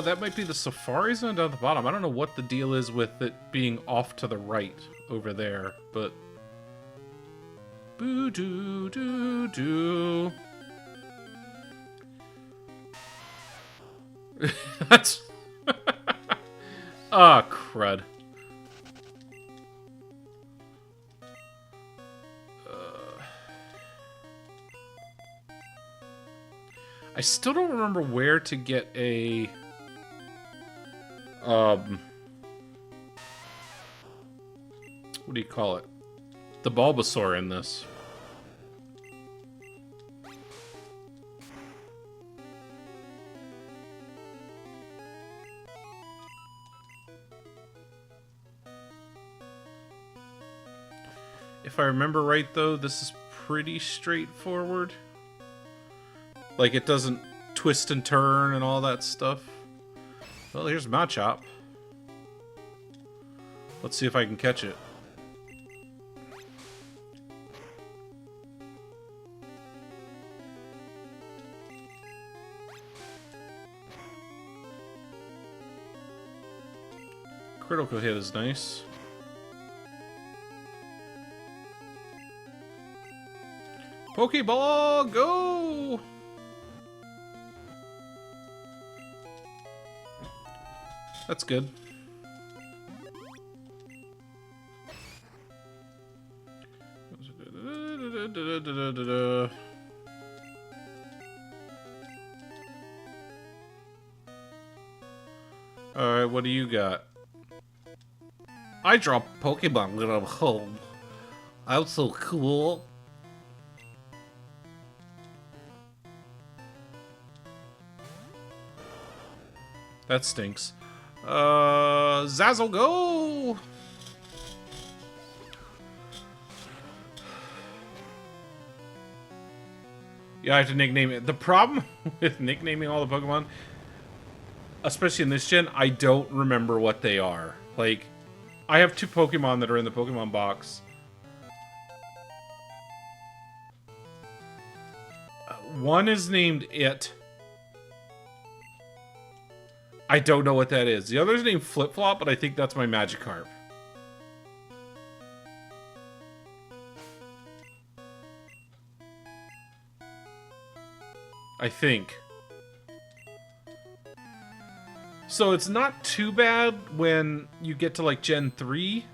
That might be the Safari Zone down at the bottom. I don't know what the deal is with it being off to the right over there, but... Boo-doo-doo-doo. That's... Ah, crud. I still don't remember where to get a... what do you call it? The Bulbasaur in this. If I remember right, though, this is pretty straightforward. Like, it doesn't twist and turn and all that stuff. Well, here's Machop. Let's see if I can catch it. Critical hit is nice. Pokeball, go! That's good. Alright, what do you got? I draw Pokemon when I'm home. I'm so cool. That stinks. Zazzle, go! Yeah, I have to nickname it. The problem with nicknaming all the Pokemon, especially in this gen, I don't remember what they are. Like, I have 2 Pokemon that are in the Pokemon box. One is named It. I don't know what that is. The other is named Flip-Flop, but I think that's my Magikarp. I think. So it's not too bad when you get to like Gen 3.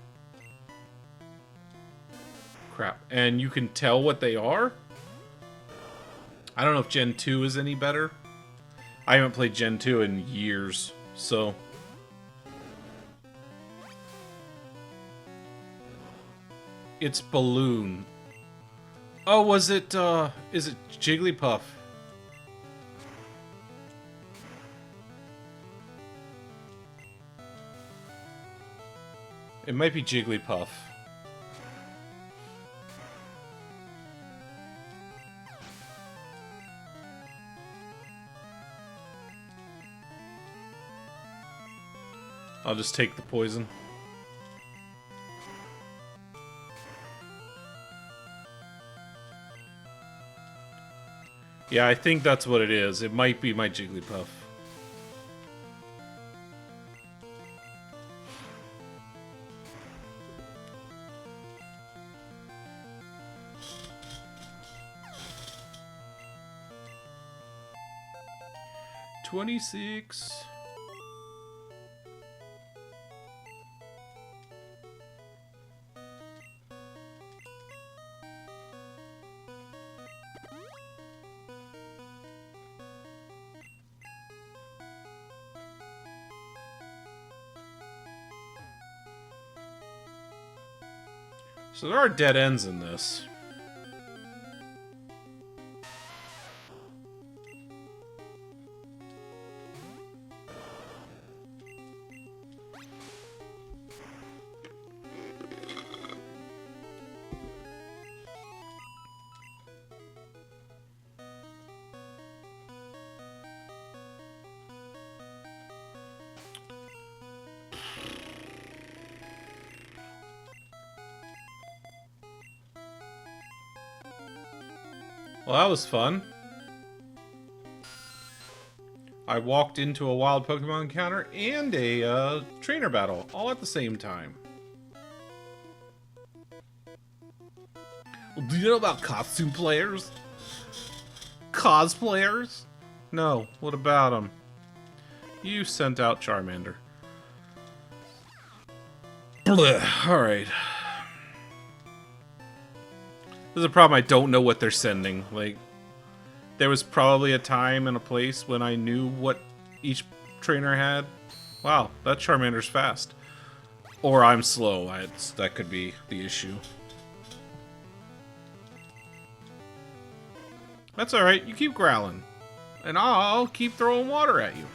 Crap. And you can tell what they are. I don't know if Gen 2 is any better. I haven't played Gen 2 in years, so... It's Balloon. Oh, was it, is it Jigglypuff? It might be Jigglypuff. I'll just take the poison. Yeah, I think that's what it is. It might be my Jigglypuff. $26. So there are dead ends in this. Well, that was fun. I walked into a wild Pokemon encounter and a trainer battle all at the same time. Well, do you know about costume players? Cosplayers? No, what about them? You sent out Charmander. Alright. There's a problem, I don't know what they're sending. Like, there was probably a time and a place when I knew what each trainer had. Wow, that Charmander's fast. Or I'm slow. That could be the issue. That's alright, you keep growling. And I'll keep throwing water at you.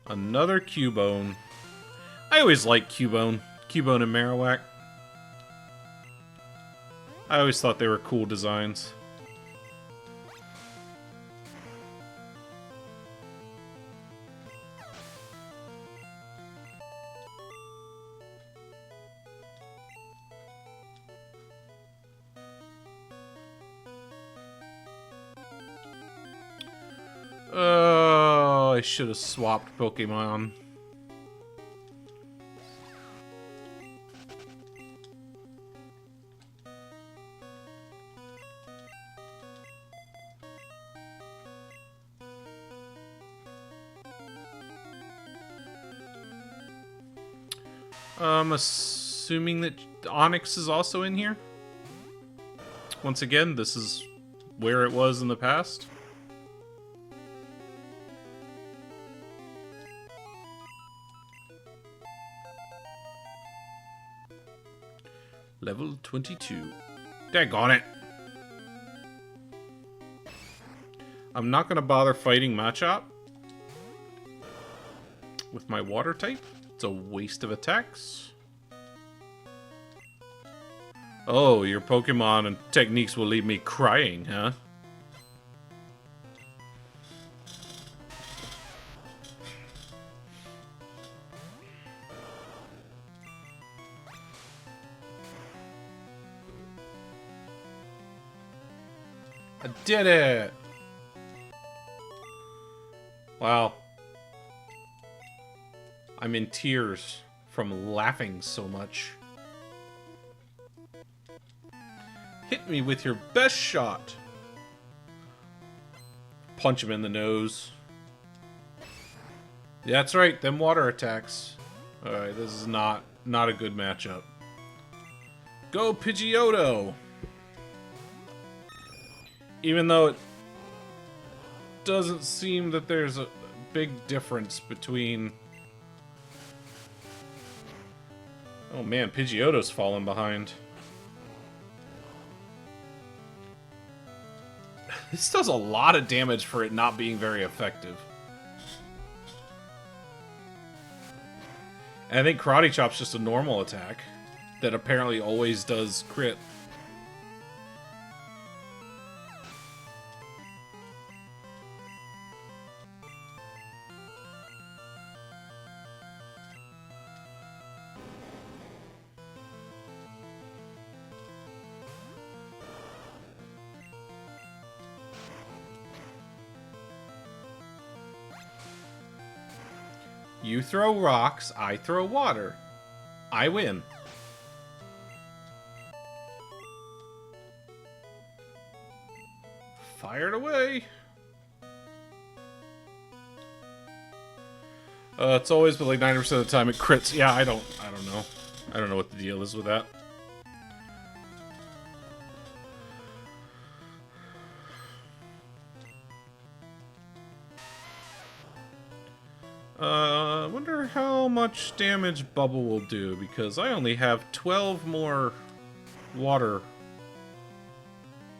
Another Cubone. I always liked Cubone. Cubone and Marowak. I always thought they were cool designs. Oh, I should have swapped Pokemon. I'm assuming that Onyx is also in here. Once again, this is where it was in the past. Level 22. Daggone it. I'm not going to bother fighting Machop with my water type. It's a waste of attacks. Oh, your Pokemon and techniques will leave me crying, huh? I did it! Wow. I'm in tears from laughing so much. Hit me with your best shot. Punch him in the nose. Yeah, that's right, them water attacks. Alright, this is not a good matchup. Go Pidgeotto! Even though it doesn't seem that there's a big difference between... Oh man, Pidgeotto's fallen behind. This does a lot of damage for it not being very effective. And I think Karate Chop's just a normal attack that apparently always does crit. You throw rocks, I throw water. I win. Fire it away. It's always, but like 90% of the time it crits. Yeah, I don't know. I don't know what the deal is with that. I wonder how much damage Bubble will do, because I only have 12 more water.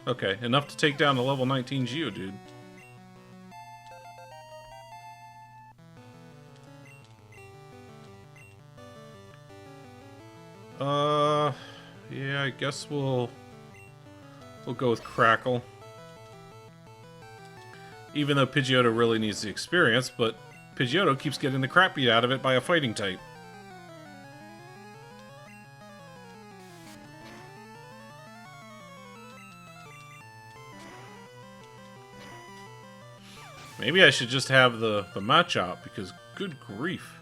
Okay, enough to take down the level 19 Geodude. Yeah, I guess we'll go with Crackle. Even though Pidgeotto really needs the experience, but Pidgeotto keeps getting the crap beat out of it by a fighting type. Maybe I should just have the Machop, because good grief.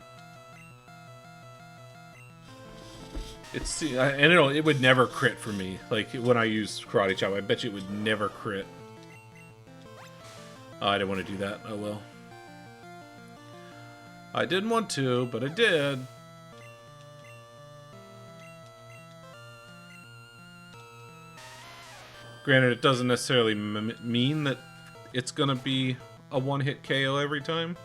And it would never crit for me. Like, when I use Karate Chop, I bet you it would never crit. Oh, I didn't want to do that. Oh well. I didn't want to, but I did. Granted, it doesn't necessarily mean that it's gonna be a one-hit KO every time.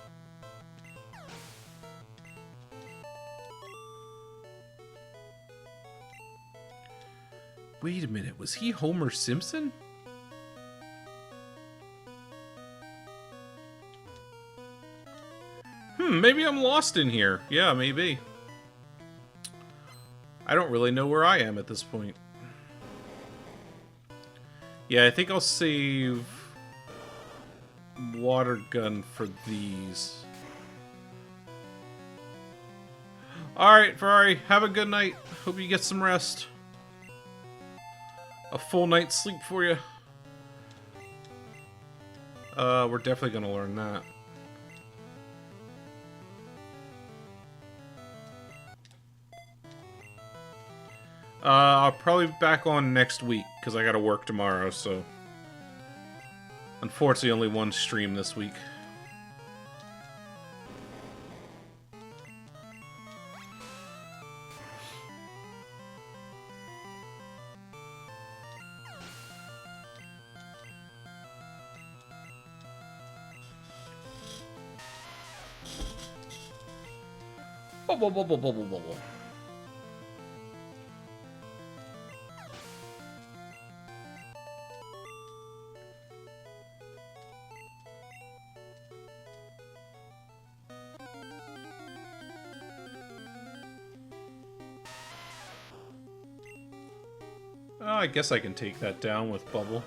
Wait a minute, was he Homer Simpson? Maybe I'm lost in here. Yeah, maybe. I don't really know where I am at this point. Yeah, I think I'll save water gun for these. Alright, Ferrari, have a good night. Hope you get some rest. A full night's sleep for you. We're definitely gonna learn that. I'll probably be back on next week, because I gotta work tomorrow, so... Unfortunately, only one stream this week. Bubble, bubble, bubble, bubble. Oh, I guess I can take that down with Bubble.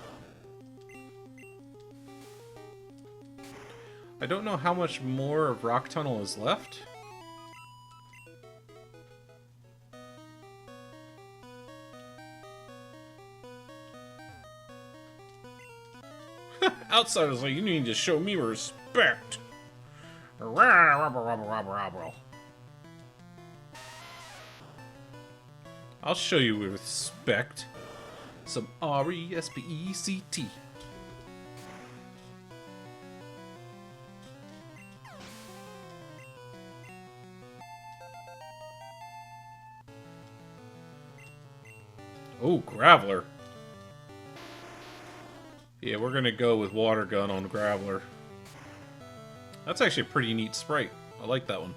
I don't know how much more of Rock Tunnel is left. Outsiders like, you need to show me respect. I'll show you respect. Some R-E-S-P-E-C-T. Oh, Graveler. Yeah, we're gonna go with Water Gun on Graveler. That's actually a pretty neat sprite. I like that one.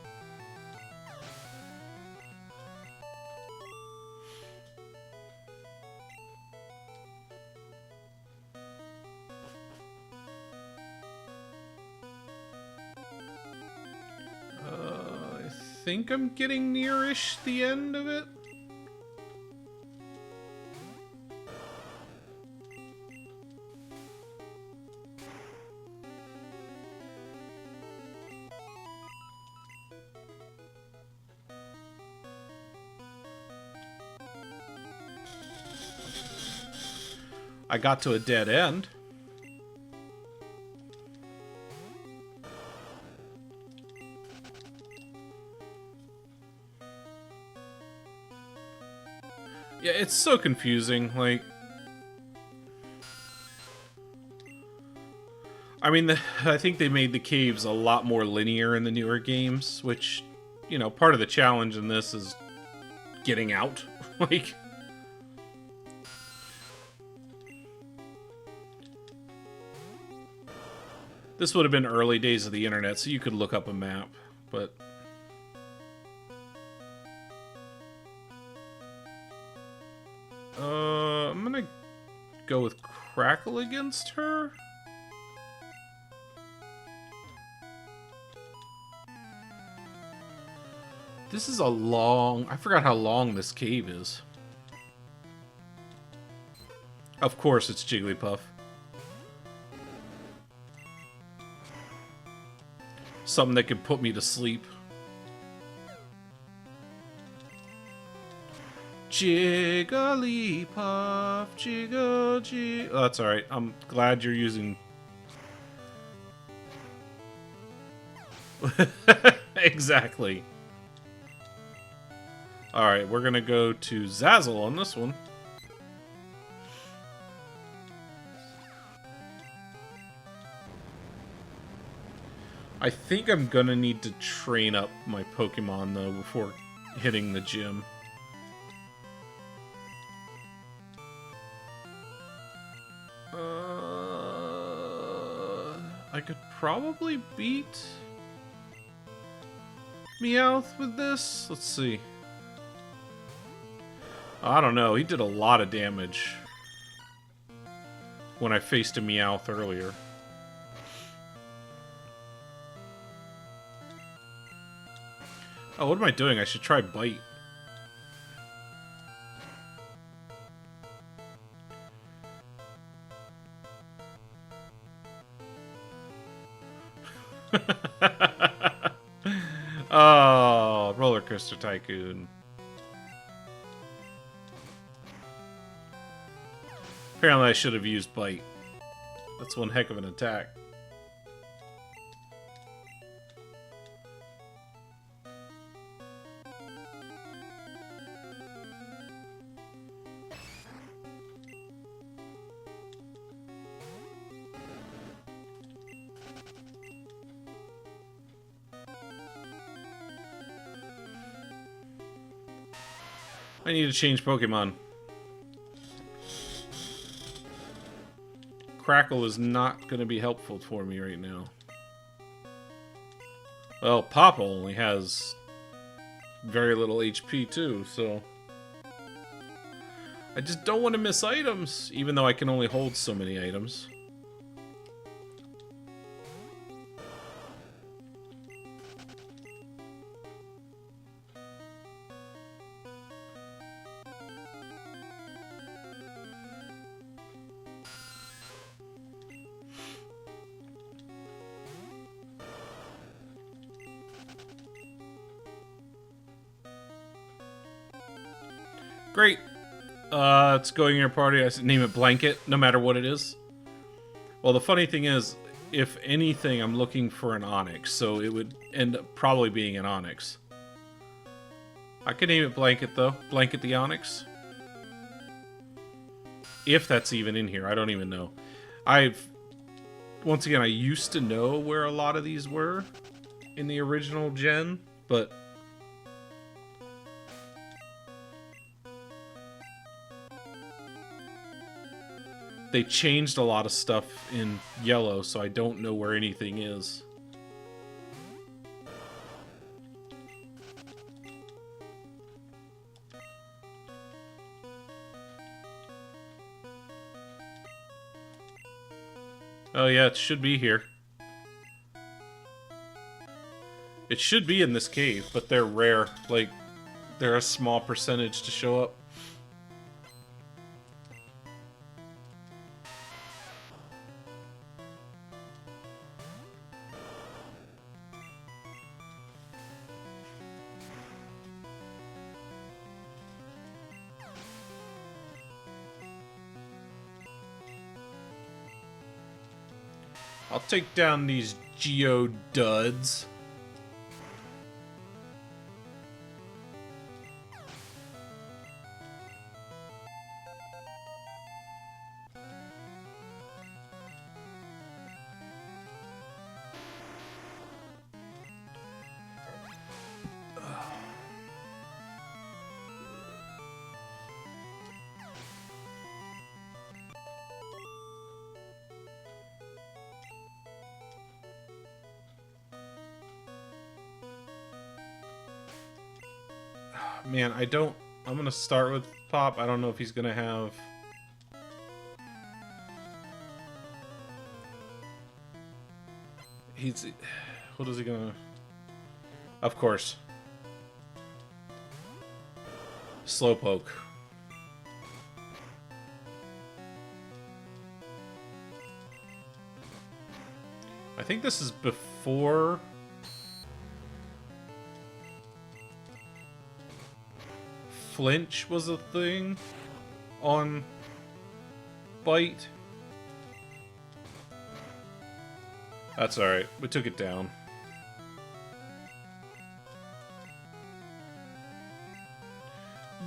I think I'm getting near-ish the end of it. I got to a dead end. Yeah, it's so confusing, like... I mean, I think they made the caves a lot more linear in the newer games, which, you know, part of the challenge in this is getting out. Like... This would have been early days of the internet, so you could look up a map, but... I'm gonna go with Crackle against her? This is a long... I forgot how long this cave is. Of course it's Jigglypuff. Something that could put me to sleep. Jigglypuff, jiggle. Oh, that's alright. I'm glad you're using... Exactly. Alright, we're gonna go to Zazzle on this one. I think I'm gonna need to train up my Pokemon, though, before hitting the gym. I could probably beat Meowth with this. Let's see. I don't know. He did a lot of damage when I faced a Meowth earlier. Oh, what am I doing? I should try Bite. Oh, Roller Coaster Tycoon. Apparently I should have used Bite. That's one heck of an attack. I need to change Pokemon. Crackle is not going to be helpful for me right now. Well, Pop only has very little HP too, so... I just don't want to miss items, even though I can only hold so many items. Great. It's going in your party. I name it Blanket, no matter what it is. Well, the funny thing is, if anything, I'm looking for an Onyx, so it would end up probably being an Onyx. I could name it Blanket, though. Blanket the Onyx. If that's even in here, I don't even know. Once again, I used to know where a lot of these were in the original gen, but... they changed a lot of stuff in yellow, so I don't know where anything is. Oh yeah, it should be here. It should be in this cave, but they're rare. Like, they're a small percentage to show up. I'll take down these Geoduds. Man, I'm gonna start with Pop. I don't know if he's gonna have... what is he gonna... Of course. Slowpoke. I think this is before flinch was a thing on Bite. That's alright. We took it down.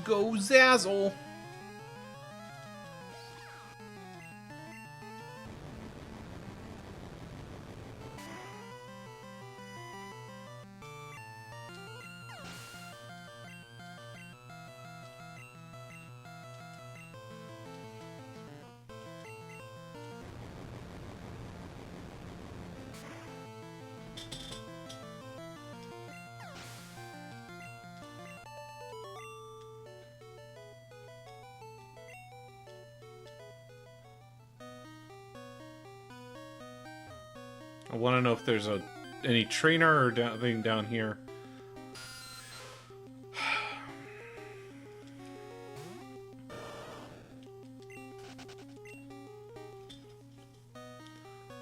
Go Zazzle! I want to know if there's any trainer or thing down here.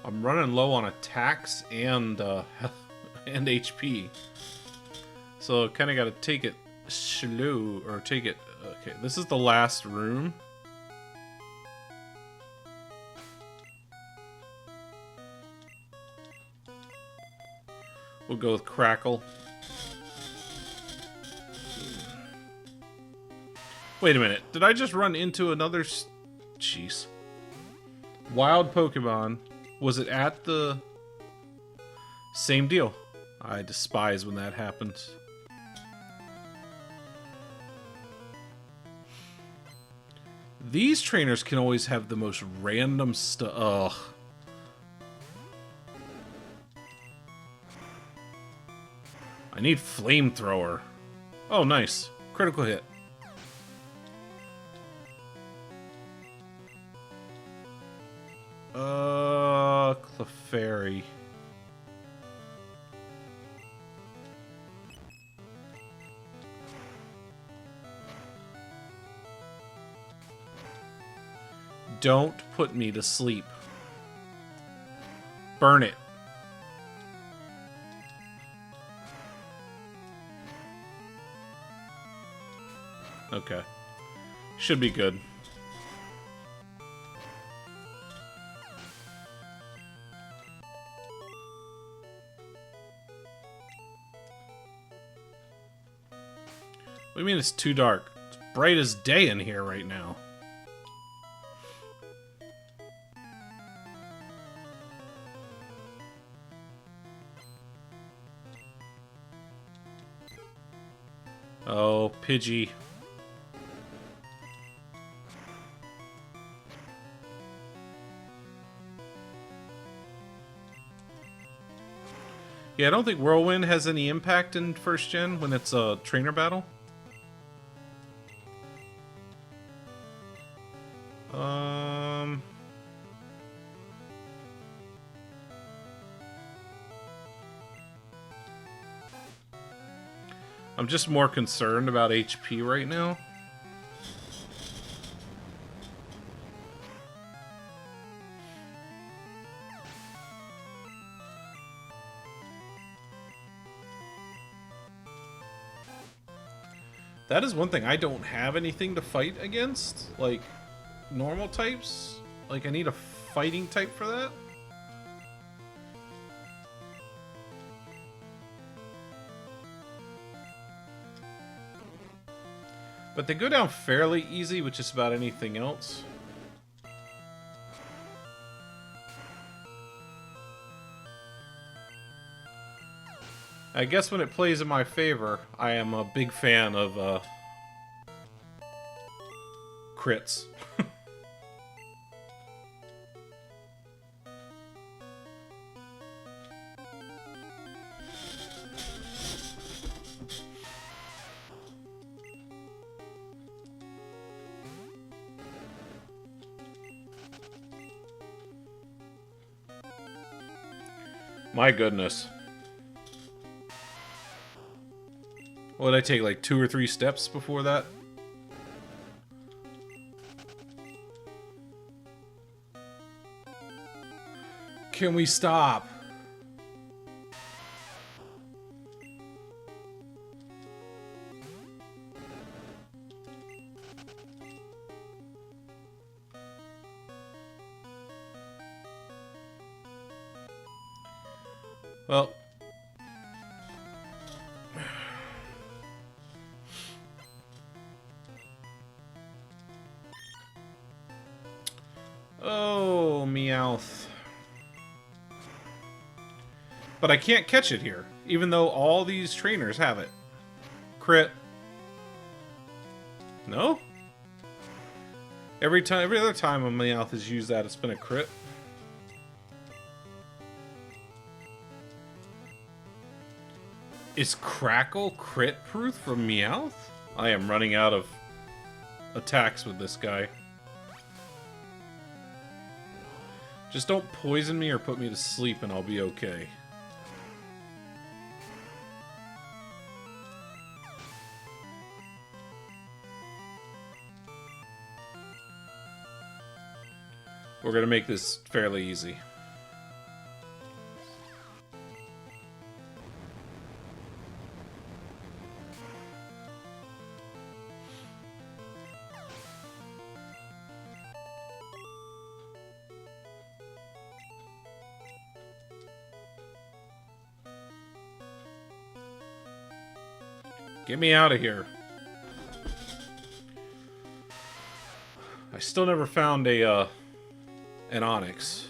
I'm running low on attacks and and HP, so kind of got to take it slow, or take it. Okay, this is the last room. We'll go with Crackle. Wait a minute. Did I just run into another... Jeez. Wild Pokemon. Was it at the... Same deal. I despise when that happens. These trainers can always have the most random stuff. Ugh. I need Flamethrower. Oh, nice. Critical hit. Clefairy. Don't put me to sleep. Burn it. Okay. Should be good. What do you mean it's too dark? It's bright as day in here right now. Oh, Pidgey. Yeah, I don't think Whirlwind has any impact in first gen when it's a trainer battle. I'm just more concerned about HP right now. That is one thing. I don't have anything to fight against, like normal types. Like I need a fighting type for that. But they go down fairly easy with just about anything else. I guess when it plays in my favor, I am a big fan of crits. My goodness. What did I take, like 2 or 3 steps before that? Can we stop? Well. Oh, Meowth. But I can't catch it here, even though all these trainers have it. Crit. No? Every other time a Meowth has used that, it's been a crit. Is Crackle crit proof from Meowth? I am running out of attacks with this guy. Just don't poison me or put me to sleep and I'll be okay. We're gonna make this fairly easy. Get me out of here. I still never found an Onyx.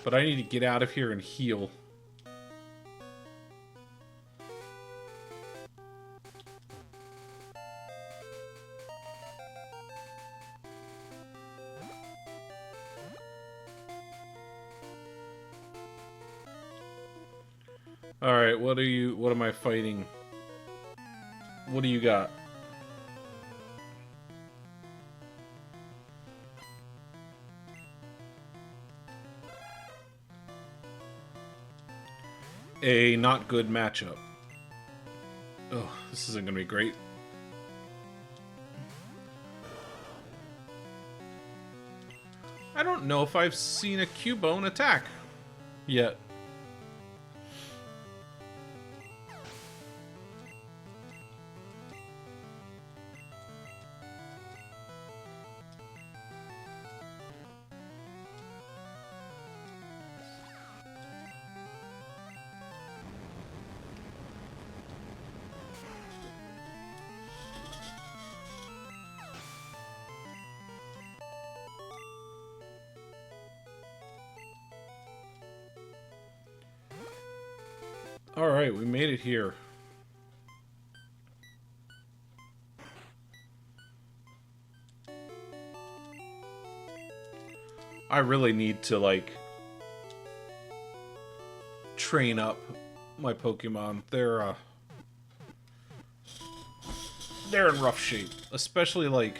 But I need to get out of here and heal. Alright, what am I fighting? What do you got? A not good matchup. Oh, this isn't gonna be great. I don't know if I've seen a Cubone attack yet. Alright, we made it here. I really need to, like, train up my Pokemon. They're in rough shape. Especially, like,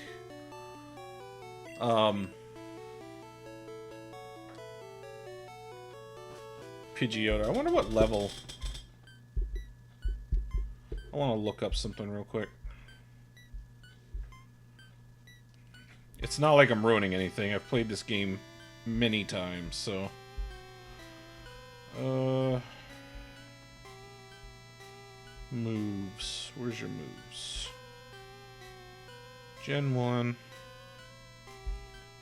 Pidgeotto. I wonder what level... I want to look up something real quick. It's not like I'm ruining anything. I've played this game many times, so... Moves. Where's your moves? Gen 1.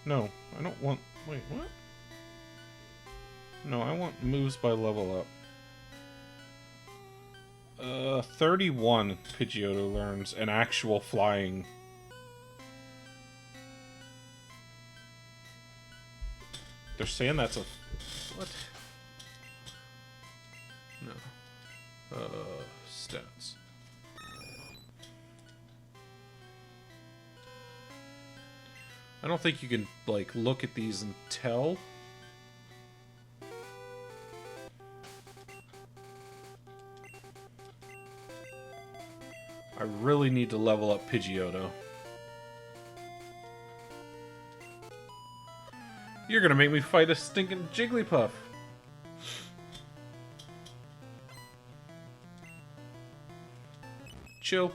No, I don't want... Wait, what? No, I want moves by level up. 31 Pidgeotto learns an actual flying. They're saying that's a... What? No. Stats. I don't think you can, like, look at these and tell. I really need to level up Pidgeotto. You're gonna make me fight a stinking Jigglypuff. Chill.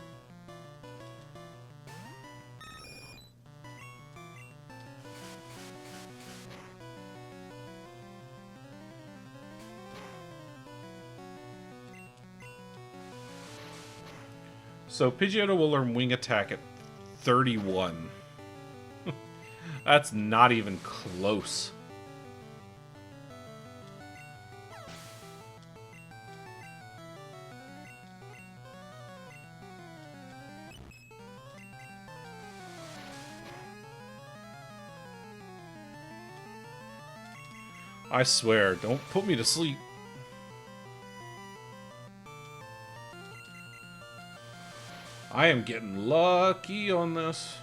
So Pidgeotto will learn Wing Attack at 31. That's not even close. I swear, don't put me to sleep. I am getting lucky on this.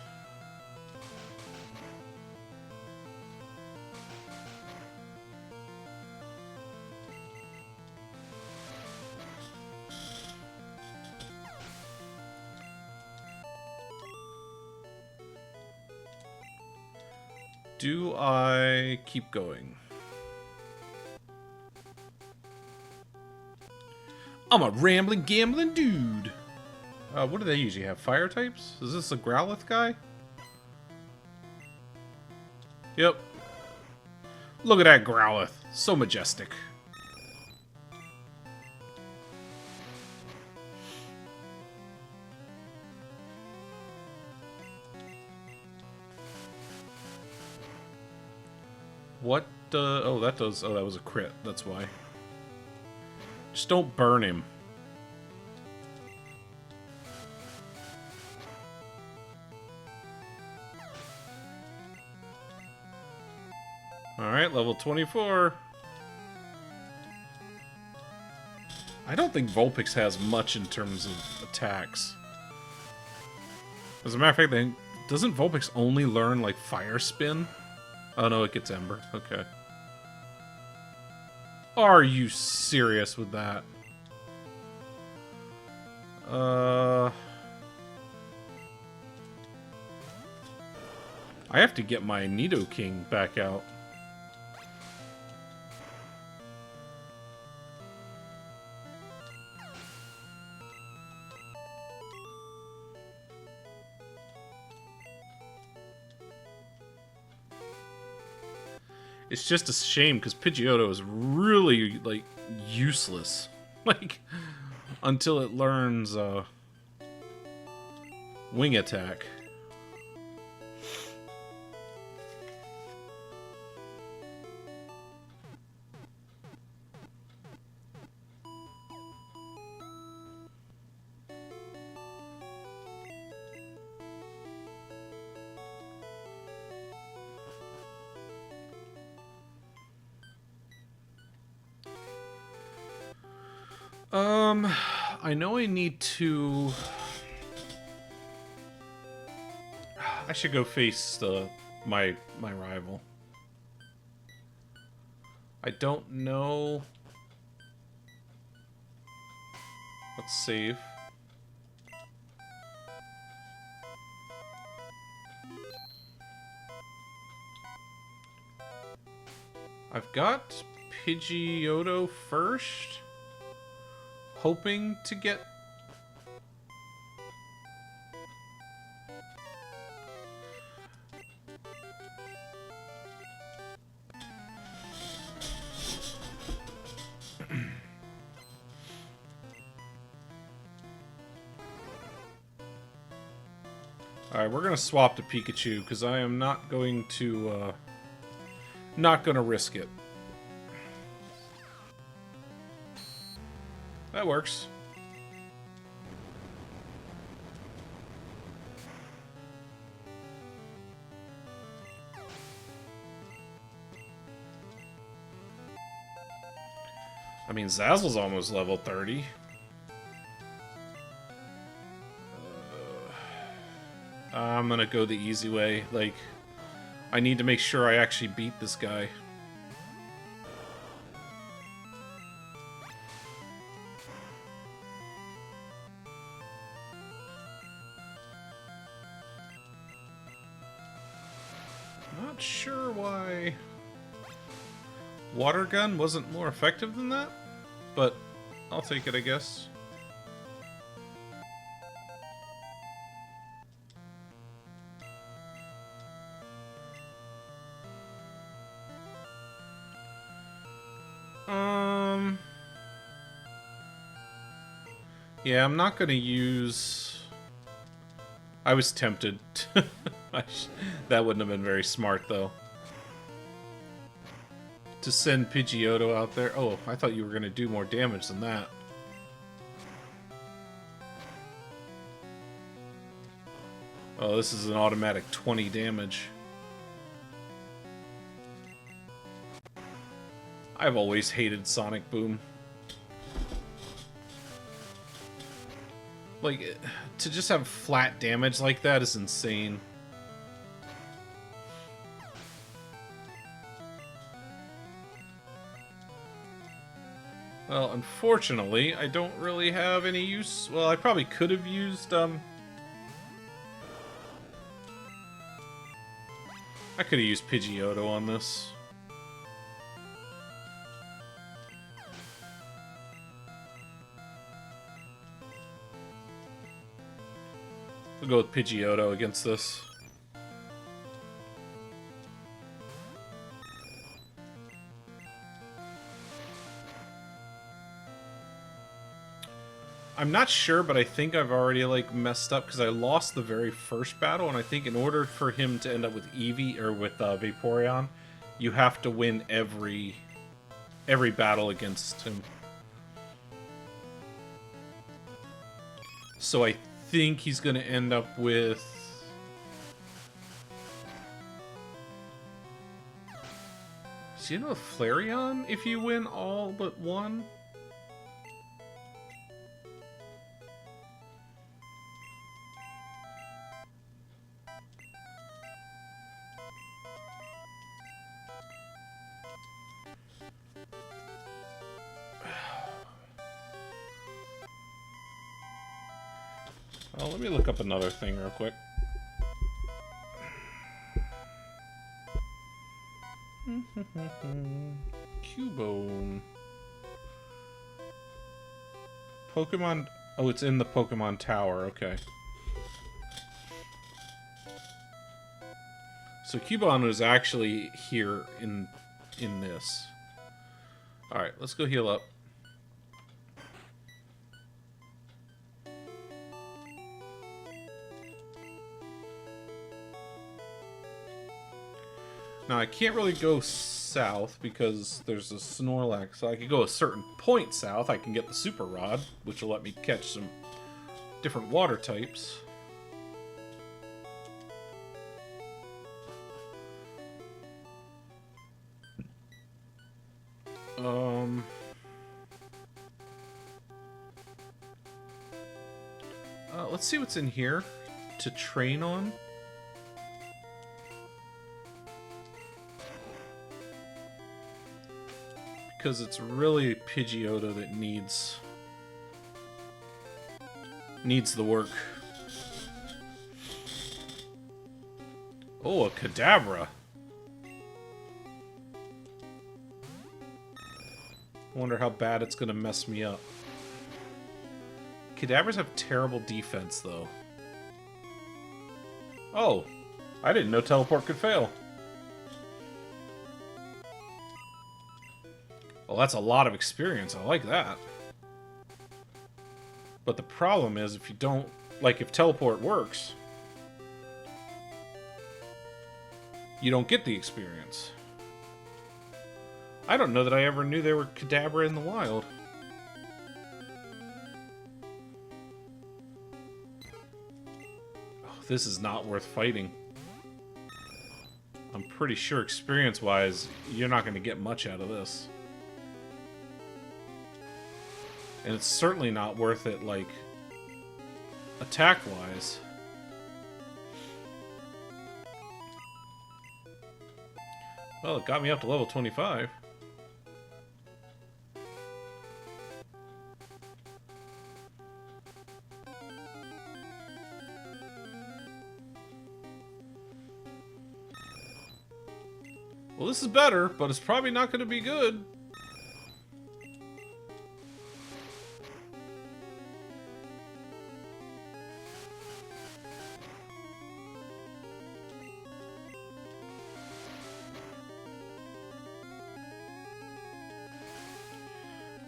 Do I keep going? I'm a rambling, gambling dude. What do they usually have? Fire types? Is this a Growlithe guy? Yep. Look at that Growlithe. So majestic. What? Oh, that does. Oh, that was a crit. That's why. Just don't burn him. Alright, level 24. I don't think Vulpix has much in terms of attacks. As a matter of fact, then, doesn't Vulpix only learn, like, Fire Spin? Oh no, it gets Ember. Okay. Are you serious with that? I have to get my Nidoking back out. It's just a shame because Pidgeotto is really, like, useless. Like, until it learns, Wing Attack. I know I need to... I should go face my rival. I don't know... Let's save. I've got Pidgeotto first. Hoping to get... Alright, we're gonna swap to Pikachu, because I am not going to, not gonna risk it. That works. I mean, Zazzle's almost level 30. I'm gonna go the easy way. Like, I need to make sure I actually beat this guy. Not sure why Water Gun wasn't more effective than that, but I'll take it, I guess. Yeah, I'm not gonna use... I was tempted. That wouldn't have been very smart, though. To send Pidgeotto out there. Oh, I thought you were gonna do more damage than that. Oh, this is an automatic 20 damage. I've always hated Sonic Boom. Like, to just have flat damage like that is insane. Well, unfortunately, I don't really have any use. Well, I probably could have used, I could have used Pidgeotto on this. We'll go with Pidgeotto against this. I'm not sure, but I think I've already, like, messed up because I lost the very first battle, and I think in order for him to end up with Eevee, or with Vaporeon, you have to win every battle against him. So I think he's going to end up with... Is he going to have Flareon if you win all but one? Oh, let me look up another thing real quick. Cubone. Pokemon... Oh, it's in the Pokemon Tower, okay. So Cubone is actually here in this. Alright, let's go heal up. Now, I can't really go south because there's a Snorlax, so I could go a certain point south. I can get the Super Rod, which will let me catch some different water types. Let's see what's in here to train on. Because it's really Pidgeotto that needs the work. Oh, a Kadabra. I wonder how bad it's gonna mess me up. Kadabras have terrible defense, though. Oh, I didn't know teleport could fail. Well, that's a lot of experience. I like that. But the problem is, if you don't... Like, if teleport works, you don't get the experience. I don't know that I ever knew there were Kadabra in the wild. Oh, this is not worth fighting. I'm pretty sure, experience-wise, you're not going to get much out of this. And it's certainly not worth it, like, attack-wise. Well, it got me up to level 25. Well, this is better, but it's probably not going to be good.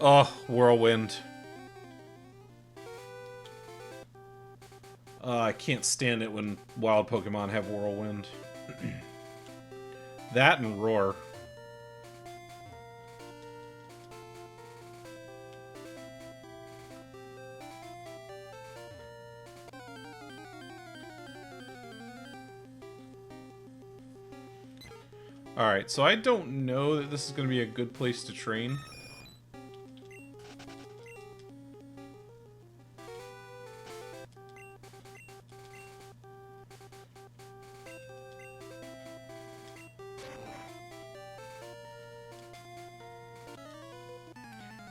Oh, Whirlwind. I can't stand it when wild Pokemon have Whirlwind. That and Roar. Alright, so I don't know that this is going to be a good place to train.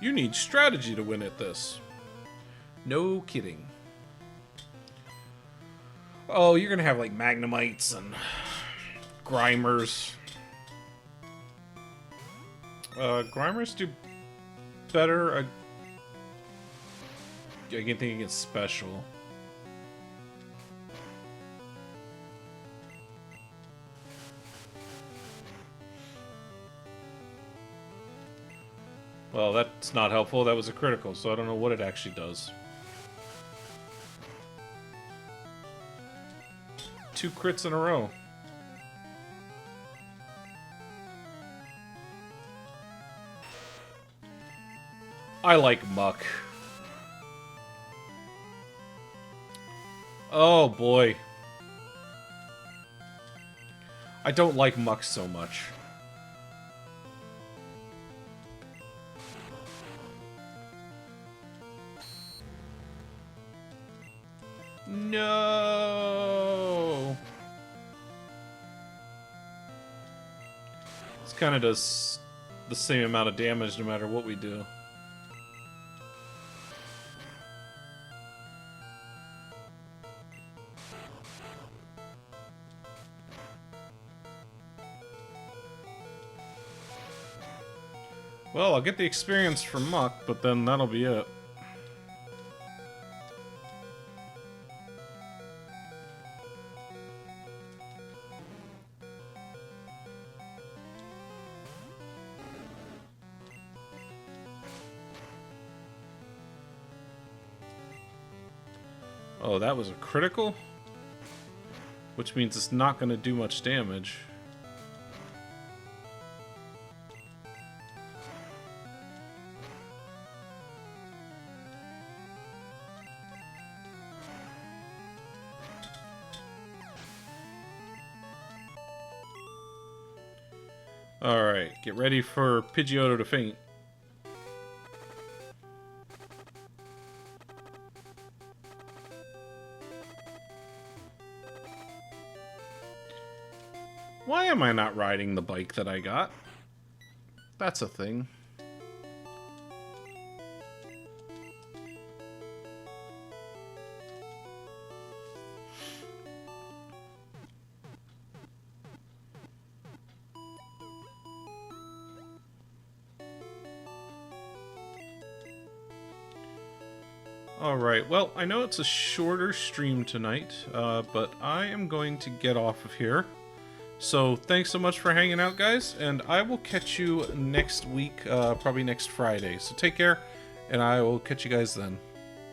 You need strategy to win at this. No kidding. Oh, you're gonna have like Magnemites and Grimers. Grimers do better. I can think against special. Well, that's not helpful. That was a critical, so I don't know what it actually does. 2 crits in a row. I like Muck. Oh boy. I don't like Muck so much. No. This kind of does the same amount of damage no matter what we do. Well, I'll get the experience from Muck, but then that'll be it. Oh, that was a critical? Which means it's not going to do much damage. Alright, get ready for Pidgeotto to faint. Why am I not riding the bike that I got? That's a thing. Alright, well, I know it's a shorter stream tonight, but I am going to get off of here. So, thanks so much for hanging out, guys, and I will catch you next week, probably next Friday. So take care, and I will catch you guys then.